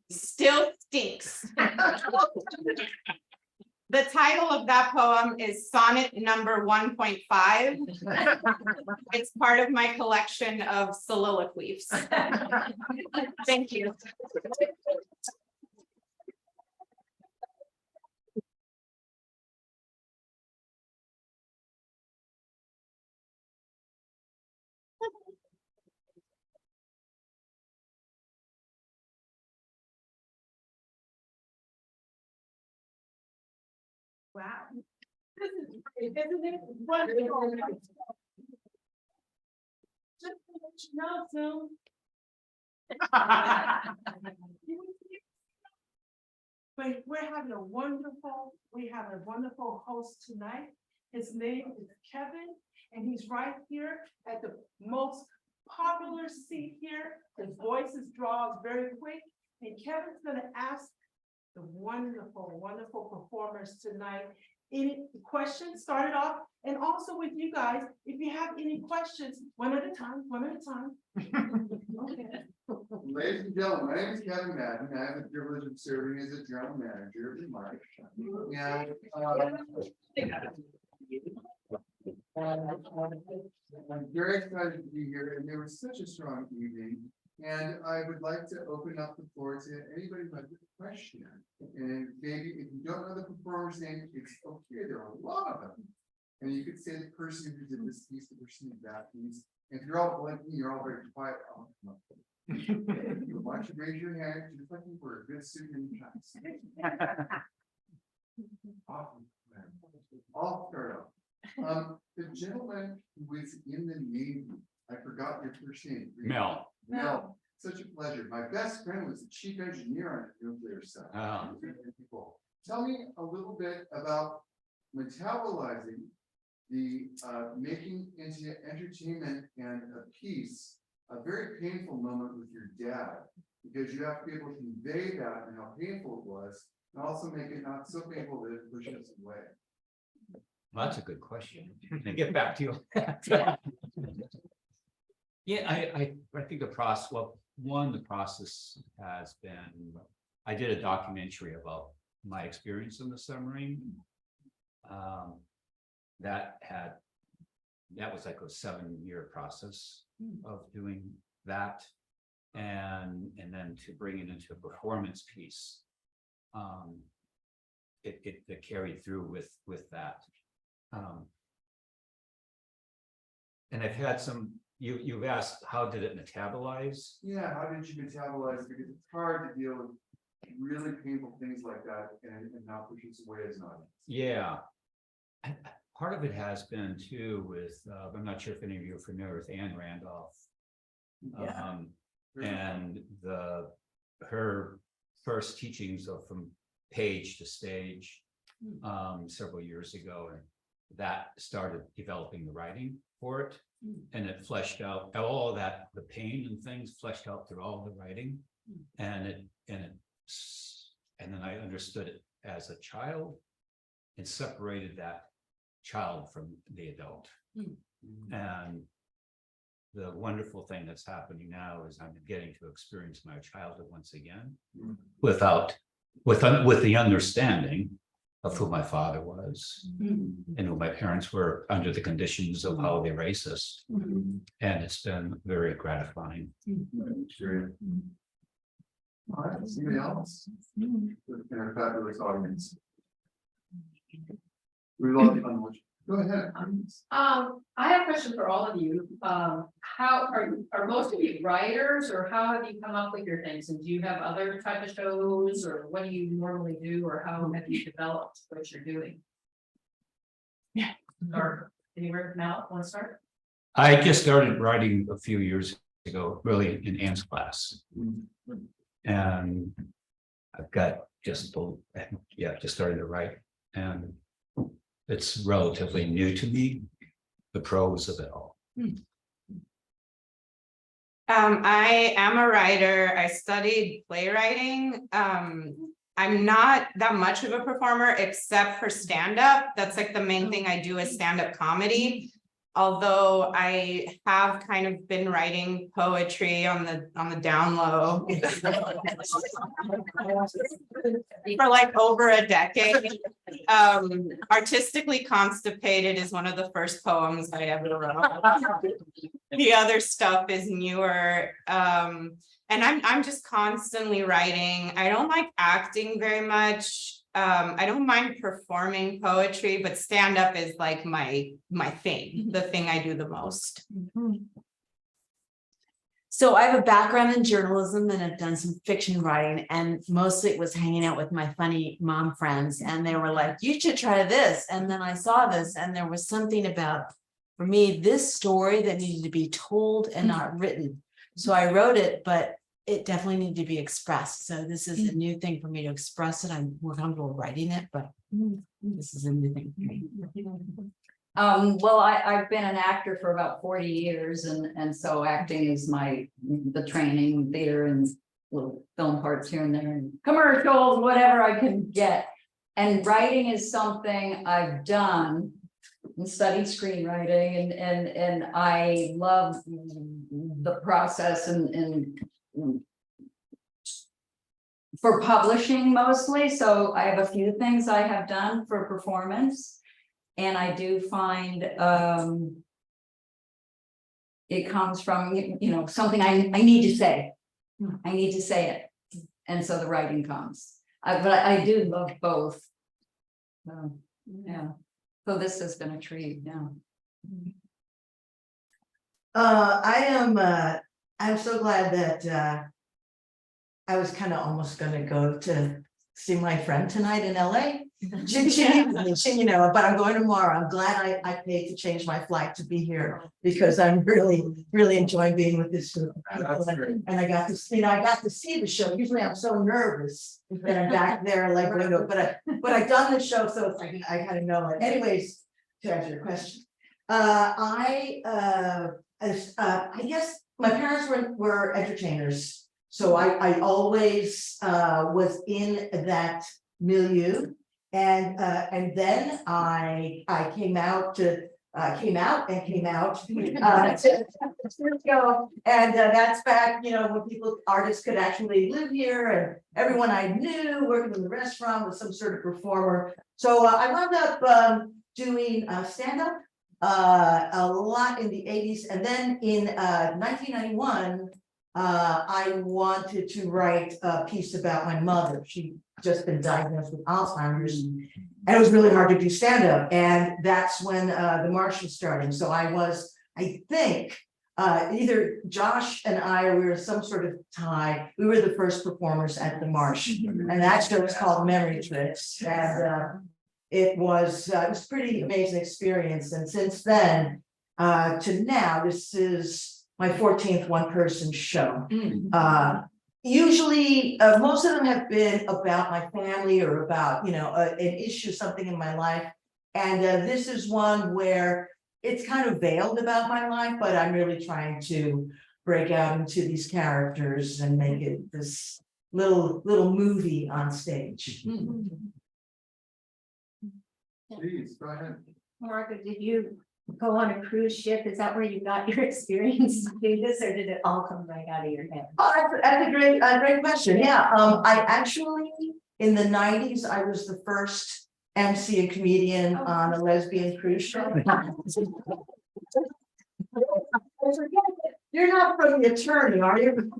still stinks. The title of that poem is Sonnet number 1.5. It's part of my collection of soliloquies. Thank you. Wow. This is great, isn't it? Wonderful. Just to let you know, Zoom. We're having a wonderful, we have a wonderful host tonight. His name is Kevin, and he's right here at the most popular seat here. His voice is draws very quick, and Kevin's gonna ask the wonderful, wonderful performers tonight any questions, start it off, and also with you guys, if you have any questions, one at a time. Okay. Ladies and gentlemen, my name is Kevin Madden. I have the privilege of serving as a general manager of the market. I'm very excited to be here, and there was such a strong evening. And I would like to open up the floor to anybody who has a question. And maybe if you don't know the performer's name, it's okay, there are a lot of them. And you could say the person who did this piece, the person who did that piece. If you're all like me, you're all very quiet. I'll come up. Why don't you raise your hand, just like you were a good student in class. Awesome. I'll start off. The gentleman who was in the Navy, I forgot your first name. Mel. Mel, such a pleasure. My best friend was the chief engineer on the nuclear side. People. Tell me a little bit about metabolizing the making into entertainment and a piece, a very painful moment with your dad, because you have to be able to convey that and how painful it was, and also make it not so painful that it pushes away. Well, that's a good question. Can I get back to you on that? Yeah, I think the process, well, the process has been, I did a documentary about my experience in the submarine. That was like a 7-year process of doing that. And then to bring it into a performance piece. It carried through with that. And I've had some, you've asked, how did it metabolize? Yeah, how did you metabolize? Because it's hard to deal with really painful things like that and not push it away as an audience. Yeah. And part of it has been too with, I'm not sure if any of you are familiar with Anne Randolph. And her first teachings of from page to stage several years ago, and that started developing the writing for it. And it fleshed out all of that, the pain and things fleshed out through all the writing. And then I understood it as a child and separated that child from the adult. And the wonderful thing that's happening now is I'm getting to experience my childhood once again, with the understanding of who my father was and who my parents were under the conditions of how they raised us. And it's been very gratifying. Sure. All right, somebody else? In our fabulous audience. We love the unwatched. Go ahead. I have a question for all of you. How are most of you writers, or how have you come up with your things? And do you have other type of shows, or what do you normally do, or how have you developed what you're doing? Yeah. Or anywhere now, want to start? I just started writing a few years ago, really in Anne's class. And I've got just started to write, and it's relatively new to me, the prose of it all. I am a writer. I studied playwriting. I'm not that much of a performer except for stand-up. That's like the main thing I do is stand-up comedy. Although I have kind of been writing poetry on the down low for like over a decade. Artistically Constipated is one of the first poems I ever wrote. The other stuff is newer. And I'm just constantly writing. I don't like acting very much. I don't mind performing poetry, but stand-up is like my thing, the thing I do the most. So I have a background in journalism and I've done some fiction writing, and mostly it was hanging out with my funny mom friends, and they were like, you should try this. And then I saw this, and there was something about, for me, this story that needed to be told and not written. So I wrote it, but it definitely needed to be expressed. So this is a new thing for me to express it. I'm more comfortable writing it, but this is a new thing for me. Well, I've been an actor for about 40 years, and so acting is the training, theater and little film parts here and there, and commercials, whatever I can get. And writing is something I've done and studied screenwriting, and I love the process and for publishing mostly. So I have a few things I have done for performance. And I do find it comes from, something I need to say. I need to say it. And so the writing comes. But I do love both. Yeah. So this has been a treat. Yeah. I'm so glad that I was kind of almost gonna go to see my friend tonight in LA. But I'm going tomorrow. I'm glad I paid to change my flight to be here because I'm really enjoying being with this group. And I got to see the show. Usually I'm so nervous that I'm back there like, but I've done the show, so it's like I kind of know it. Anyways, to answer your question, I guess my parents were entertainers, so I always was in that milieu. And then I came out. And that's back, when artists could actually live here, and everyone I knew working in the restaurant was some sort of performer. So I wound up doing stand-up a lot in the 80s, and then in 1991 I wanted to write a piece about my mother. She'd just been diagnosed with Alzheimer's, and it was really hard to do stand-up, and that's when the Marsh was starting. So I think either Josh and I, we were some sort of tie. We were the first performers at the Marsh, and that show was called Memory Tricks, and it was a pretty amazing experience. And since then to now, this is my 14th one-person show. Usually, most of them have been about my family or about, an issue, something in my life. And this is one where it's kind of veiled about my life, but I'm really trying to break out into these characters and make it this little movie on stage. Please, go ahead. Margaret, did you go on a cruise ship? Is that where you got your experience to do this, or did it all come right out of your head? Oh, that's a great question. Yeah, I actually, in the 90s, I was the first MC and comedian on a lesbian cruise ship. You're not from the attorney, are you?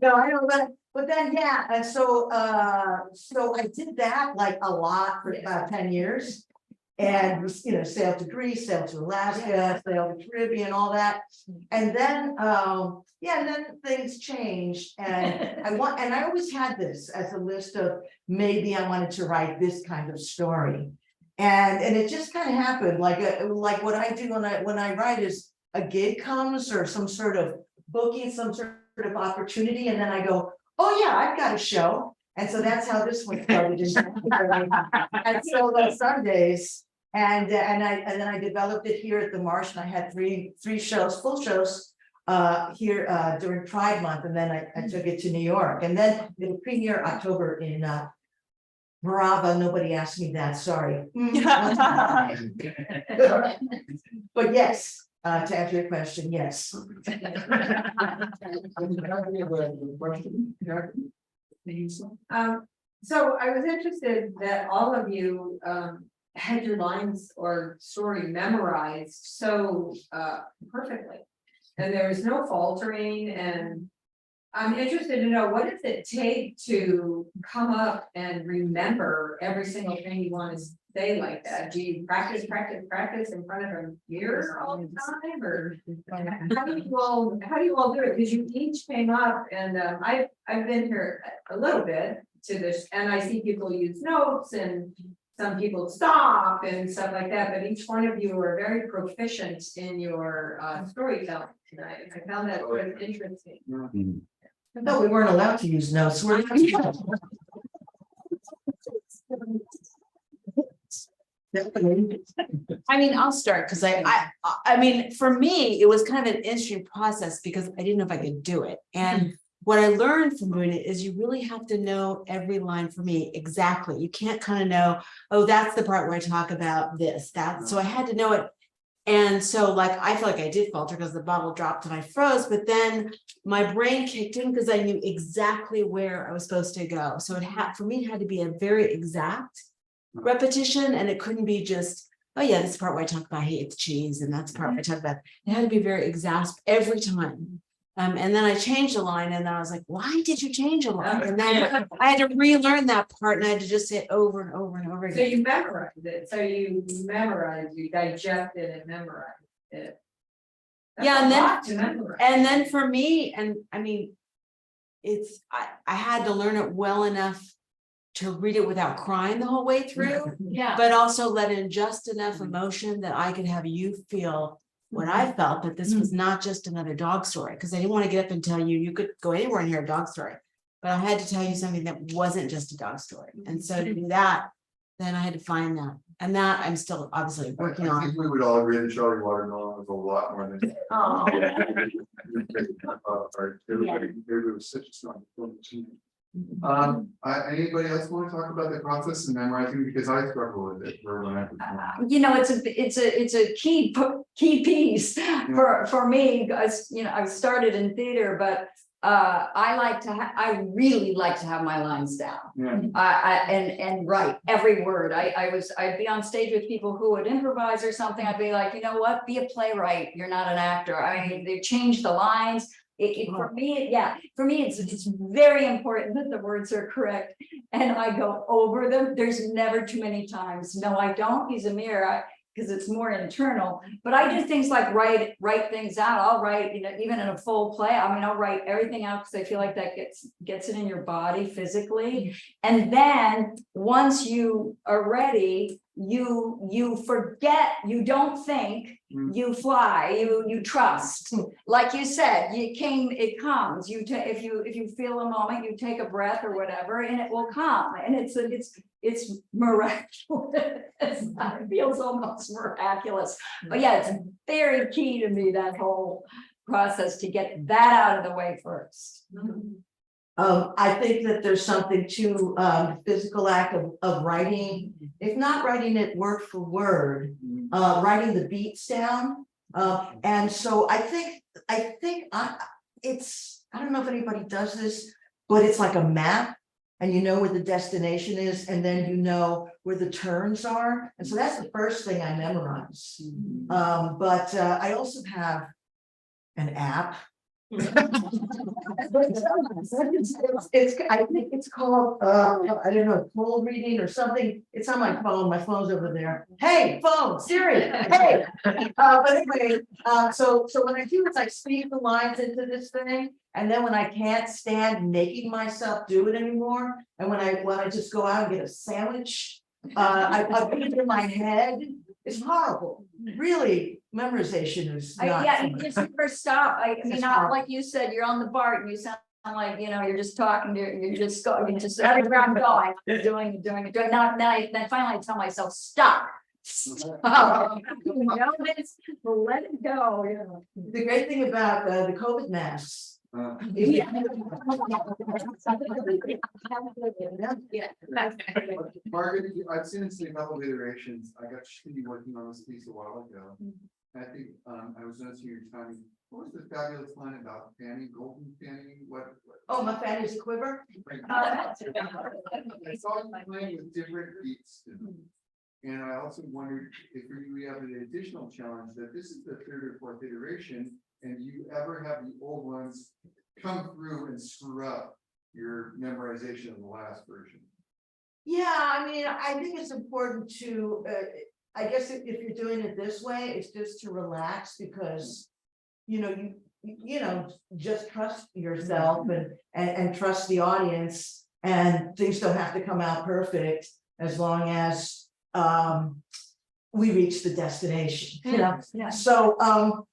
No, I don't, but then, yeah, and so I did that like a lot for about 10 years. And, you know, sailed to Greece, sailed to Alaska, sailed to Caribbean, all that. And then, and then things changed and I always had this as a list of maybe I wanted to write this kind of story. And it just kind of happened, like what I do when I write is a gig comes or some sort of booking, some sort of opportunity, and then I go, oh yeah, I've got a show. And so that's how this one started. And so those Sundays, and then I developed it here at the Marsh, and I had three shows, full shows here during Pride Month, and then I took it to New York, and then it'll premiere October in Bravo. Nobody asked me that, sorry. But yes, to answer your question, yes. So I was interested that all of you had your lines or story memorized so perfectly. And there was no faltering, and I'm interested to know, what does it take to come up and remember every single thing you want to say like that? Do you practice in front of a mirror all the time, or how do you all do it? Because you each came up, and I've been here a little bit to this, and I see people use notes, and some people stop and stuff like that, but each one of you are very proficient in your storytelling tonight. I found that sort of interesting. No, we weren't allowed to use notes. I mean, I'll start because I mean, for me, it was kind of an interesting process because I didn't know if I could do it. And what I learned from doing it is you really have to know every line for me exactly. You can't kind of know, oh, that's the part where I talk about this, that. So I had to know it. And so like, I feel like I did falter because the bottle dropped and I froze, but then my brain kicked in because I knew exactly where I was supposed to go. So for me, it had to be a very exact repetition, and it couldn't be just, oh yeah, this is the part where I talk about I hate the cheese, and that's the part where I talk about, it had to be very exact every time. And then I changed a line, and then I was like, why did you change a line? And then I had to relearn that part, and I had to just say it over and over and over So again. you memorized it, you digested and memorized it. That's Yeah, a and then- lot to memorize. And then for me, and I mean, I had to learn it well enough to read it without crying the whole way through, Yeah. but also let in just enough emotion that I could have you feel what I felt, that this was not just another dog story, because I didn't want to get up and tell you, you could go anywhere and hear a dog story. But I had to tell you something that wasn't just a dog story. And so to do that, then I had to find that. And that I'm still obviously working I on. think we would all agree that Charlie Watermelon was a lot more than. Oh. Everybody was such a strong. Anybody else want to talk about the process of memorizing, because I struggle with it for when I was. You know, it's a key piece for me, because, you know, I started in theater, but I really like to have my lines down. Yeah. And write every word. I'd be on stage with people who would improvise or something. I'd be like, you know what, be a playwright. You're not an actor. I mean, they changed the lines. For me, it's very important that the words are correct, and I go over them. There's never too many times. No, I don't use a mirror because it's more internal, but I do things like write things out. I'll write, you know, even in a full play. I mean, I'll write everything out because I feel like that gets it in your body physically. And then once you are ready, you forget, you don't think, you fly, you trust. Like you said, it comes. If you feel a moment, you take a breath or whatever, and it will come. And it's miraculous. It feels almost miraculous. But yeah, it's very key to me, that whole process, to get that out of the way first. I think that there's something to the physical act of writing, if not writing it word for word, writing the beats down. And so I think I don't know if anybody does this, but it's like a map. and you know where the destination is, and then you know where the turns are. And so that's the first thing I memorize. But I also have an app. It's, I think it's called, I don't know, cold reading or something. It's on my phone. My phone's over there. Hey, phone, Siri, hey. But anyway, so what I do is I speak the lines into this thing. And then when I can't stand making myself do it anymore, and when I just go out and get a sandwich, I put it in my head. It's horrible. Really, memorization is not. Yeah, fun. you just never stop. I mean, It's not hard. like you said, you're on the BART and you sound like, you know, you're just talking to, you're just going, every round going, doing. Now, then finally I tell myself, stop. Stop. No, it's, let it go, you know. The great thing about the COVID masks. Yeah. Margaret, I've seen this in a couple of iterations. I got shitty working on this piece a while ago. I think, I was noticing your timing. What was the fabulous line about Fanny, golden Fanny, what? Oh, my fanny's a quiver. I saw you playing with different beats. to them. And I also wondered if we have an additional challenge that this is the third or fourth iteration, and do you ever have the old ones come through and screw up your memorization of the last version? Yeah, I mean, I think it's important to, I guess if you're doing it this way, it's just to relax because, you know, just trust yourself and trust the audience, and things don't have to come out perfect as long as we reach the destination, you know? Yeah. So,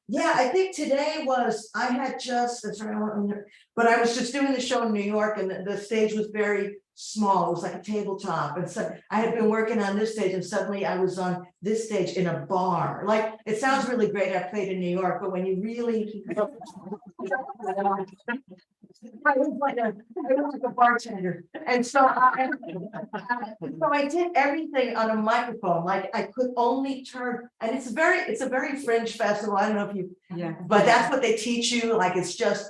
yeah, I think today was, I had just, that's right, but I was just doing the show in New York, and the stage was very small. It was like a tabletop. And so I had been working on this stage, and suddenly I was on this stage in a bar. Like, it sounds really great. I played in New York, but when you really. I was like a bartender. And so I did everything on a microphone. Like, I could only turn, and it's a very fringe festival. I don't know if you. Yeah. But that's what they teach you. Like, it's just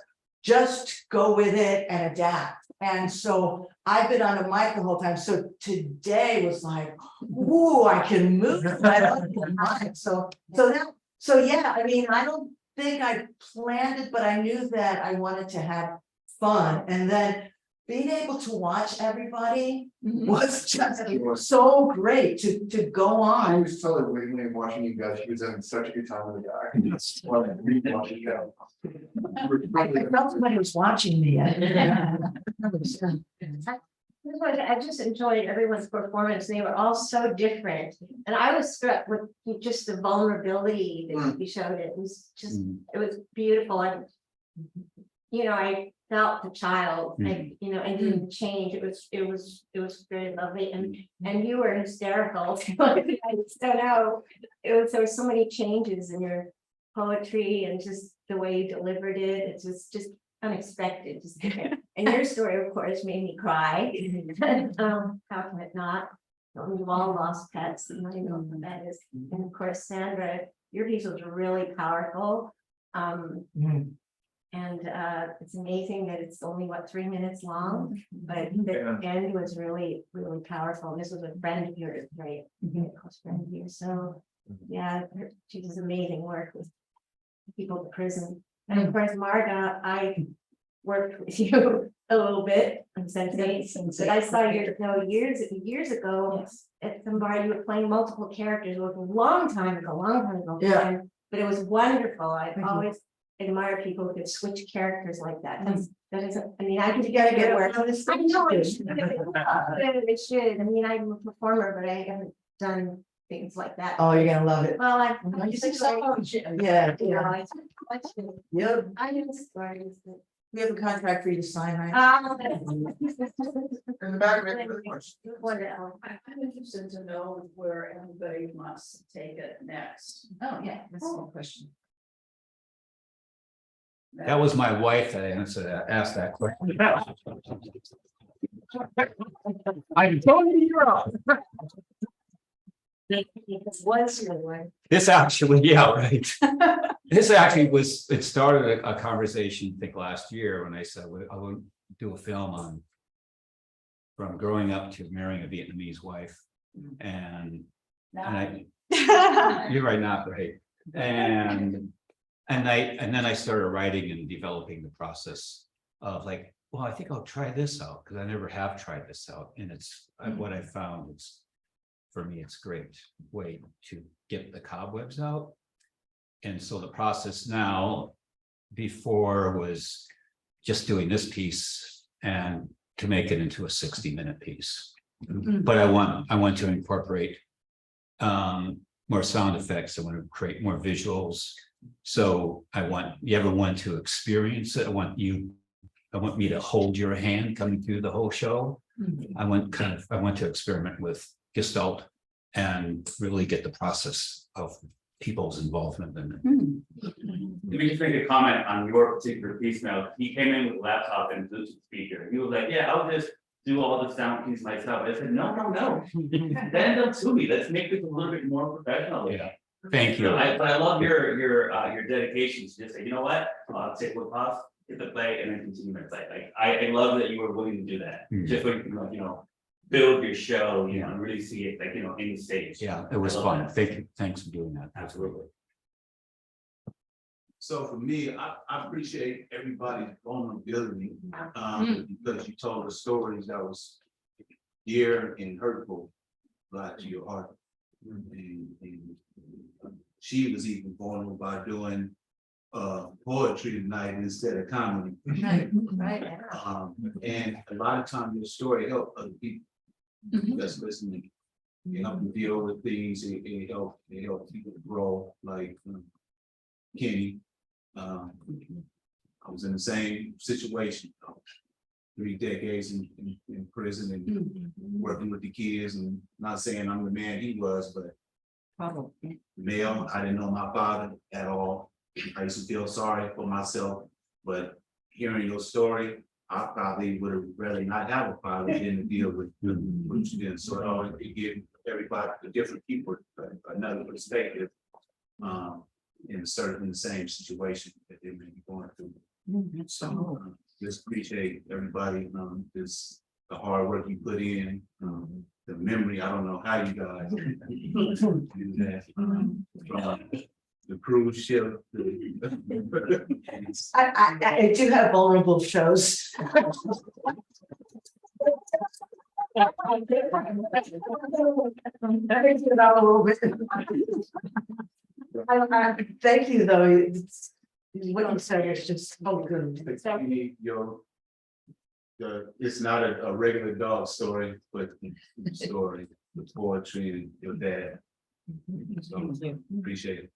go with it and adapt. And so I've been on a mic the whole time. So today was like, ooh, I can move. I don't need a mic. So yeah, I mean, I don't think I planned it, but I knew that I wanted to have fun. And then being able to watch everybody was just so great to go I on. was totally wiggling and watching you guys. She was having such a good time with the guy. Well, we watched it go. I felt somebody was watching me. I just enjoyed everyone's performance. They were all so different. And I was struck with just the vulnerability that you showed. It was just, it was beautiful. And, you know, I felt the child, and, you know, and didn't change. It was very lovely. And you were hysterical. I just don't know. There were so many changes in your poetry and just the way you delivered it. It's just unexpected. Just different. And your story, of course, made me cry. How can it not? We've all lost pets, and I know what that is. And of course, Sandra, your piece was really powerful. And it's amazing that it's only 3 minutes long, but the end was really, really powerful. This was a friend of yours, right? A close friend of yours. So yeah, she does amazing work with people in prison. And of course, Marga, I worked with you a little bit on Sense8, but I saw your years ago at some bar. You were playing multiple characters. It was a long time ago. Yeah. But it was wonderful. I've Thank you. always admired people who could switch characters like that. That is, I mean, I You gotta get where. I know it should. It should. I mean, I'm a performer, but I haven't done things like that. Oh, you're gonna love it. Well, I. Yeah, You know, yeah. Yep. I didn't stories. We have a contract for you to sign, right? In the back, maybe the question. I'm interested to know where everybody wants to take it next. Oh, yeah, that's a good question. That was my wife that asked that question. I'm totally wrong. What's your way? This actually, yeah, right. This actually it started a conversation, I think last year, when I said, I want to do a film from growing up to marrying a Vietnamese wife. And I, you're right, not right. And then I started writing and developing the process of like, well, I think I'll try this out, because I never have tried this out. And it's what I found is, for me, it's a great way to get the cobwebs out. And so the process now, before was just doing this piece and to make it into a 60-minute piece. But I want to incorporate more sound effects. I want to create more visuals. So you ever want to experience it? I want me to hold your hand coming through the whole show. I want to experiment with Gestalt and really get the process of people's involvement in it. Let me just make a comment on your particular piece now. He came in with a laptop and Bluetooth speaker. He was like, yeah, I'll just do all the sound piece myself. I said, no. Then don't sue me. Let's make this a little bit more professional. Yeah. Thank you. But I love your dedication to just say, you know what, take what cost, hit the play, and then continue my play. Like I love that you were willing to do that. Just so you can, build your show, and really see it like, in the stage. Yeah, it was fun. Thank you. Thanks for doing that. Absolutely. So for me, I appreciate everybody's vulnerability, because you told the stories that was dear and hurtful, to your heart. And she was even vulnerable by doing poetry tonight instead of comedy. Right. And a lot of times your story help other people that's listening. You help them deal with things, it help people grow, like Kenny. I was in the same situation, 3 decades in prison and working with the kids, and not saying I'm the man he was, but Probably. male, I didn't know my father at all. I used to feel sorry for myself, but hearing your story, I probably would have rather not have a father than to deal with what you did. So it gives everybody, the different people, another perspective. In the same situation that they may be going through. So just appreciate everybody, this the hard work you put in, the memory. I don't know how you guys do that. From the cruise ship. I do have vulnerable shows. Thank you, though. What you said is just so good. It's not a regular dog story, but the story, the poetry, and your dad. So appreciate it.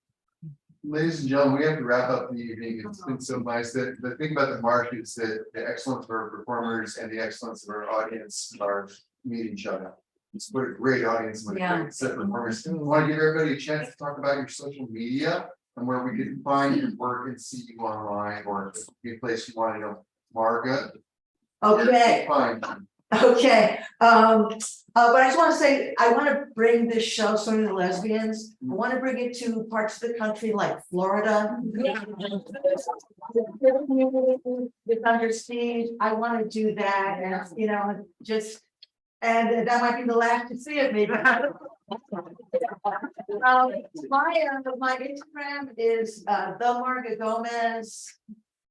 Ladies and gentlemen, we have to wrap up the evening. It's been so nice. The thing about the March is that the excellence of our performers and the excellence of our audience are meeting each other. It's what a great audience, what a great set of performers. I want to give everybody a chance to talk about your social media and where we can find your work and see you online, or any place you want to know. Marga. Okay. Fine. Okay, but I just want to say, I want to bring this show, Song of the Lesbians, I want to bring it to parts of the country like Florida. With Under Siege, I want to do that, and and that might be the last to see it, maybe. My Instagram is the Marga Gomez.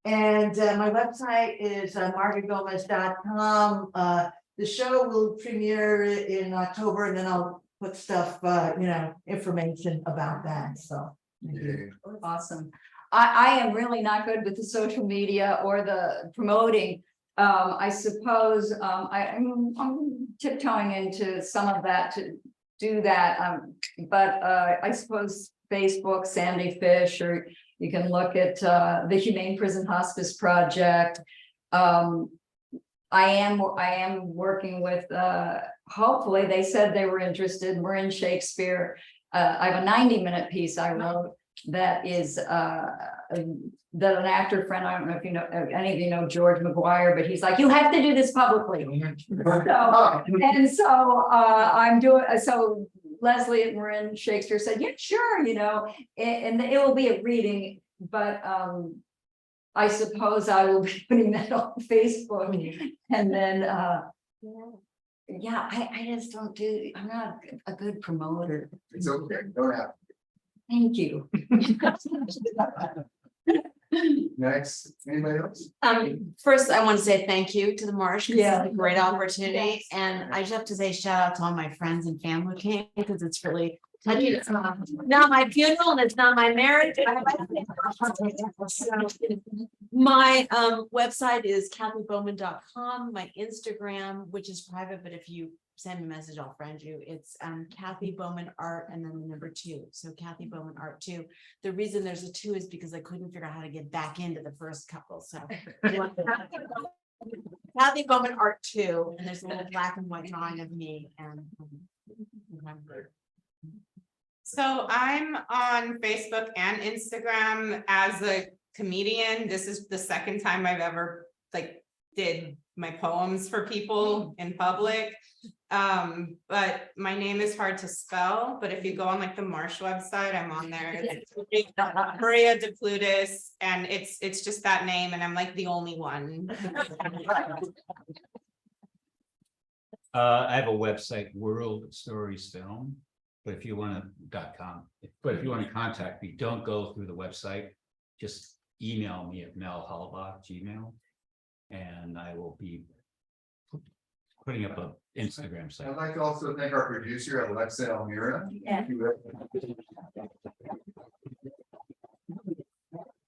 And my website is margagomez.com. The show will premiere in October, and then I'll put stuff, information about that. So. Awesome. I am really not good with the social media or the promoting. I suppose I'm tiptoeing into some of that to do that. But I suppose Facebook, Sandy Fish, or you can look at the Humane Prison Hospice Project. I am working with, hopefully they said they were interested, Marin Shakespeare. I have a 90-minute piece I wrote that is that an actor friend, I don't know if you know, any of you know George McGuire, but he's like, you have to do this publicly. So I'm doing, so Leslie at Marin Shakespeare said, yeah, sure, and it will be a reading, but I suppose I will be putting that on Facebook, and then Yeah, I just don't do, I'm not a good promoter. It's okay, don't have. Thank you. Next, anybody else? First, I want to say thank you to the Marsh. 'Cause Yeah. it's a great opportunity, Yes. and I just have to say shout out to all my friends and family who came, because it's really touching. It's not my funeral and it's not my marriage. My website is kathybowman.com, my Instagram, which is private, but if you send me a message, I'll friend you. It's Kathy Bowman Art and then the number 2. So Kathy Bowman Art 2. The reason there's a 2 is because I couldn't figure out how to get back into the first couple, so. Kathy Bowman Art 2, and there's a little black and white drawing of me and. So I'm on Facebook and Instagram as a comedian. This is the second time I've ever did my poems for people in public. But my name is hard to spell, but if you go on the Marsh website, I'm on there. It's Maria DePlutis, and it's just that name, and I'm the only one. I have a website, World Stories Film, but if you want .com, but if you want to contact me, don't go through the website. Just email me at melhalbach@gmail.com, and I will be putting up a Instagram I'd site. like to also thank our producer, Alexa Elmira. Yeah.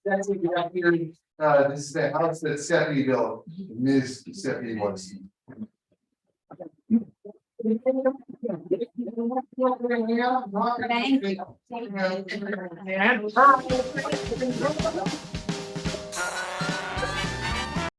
That's exactly. This is the house that Stephanie built, Ms. Stephanie Watson. Thank you. And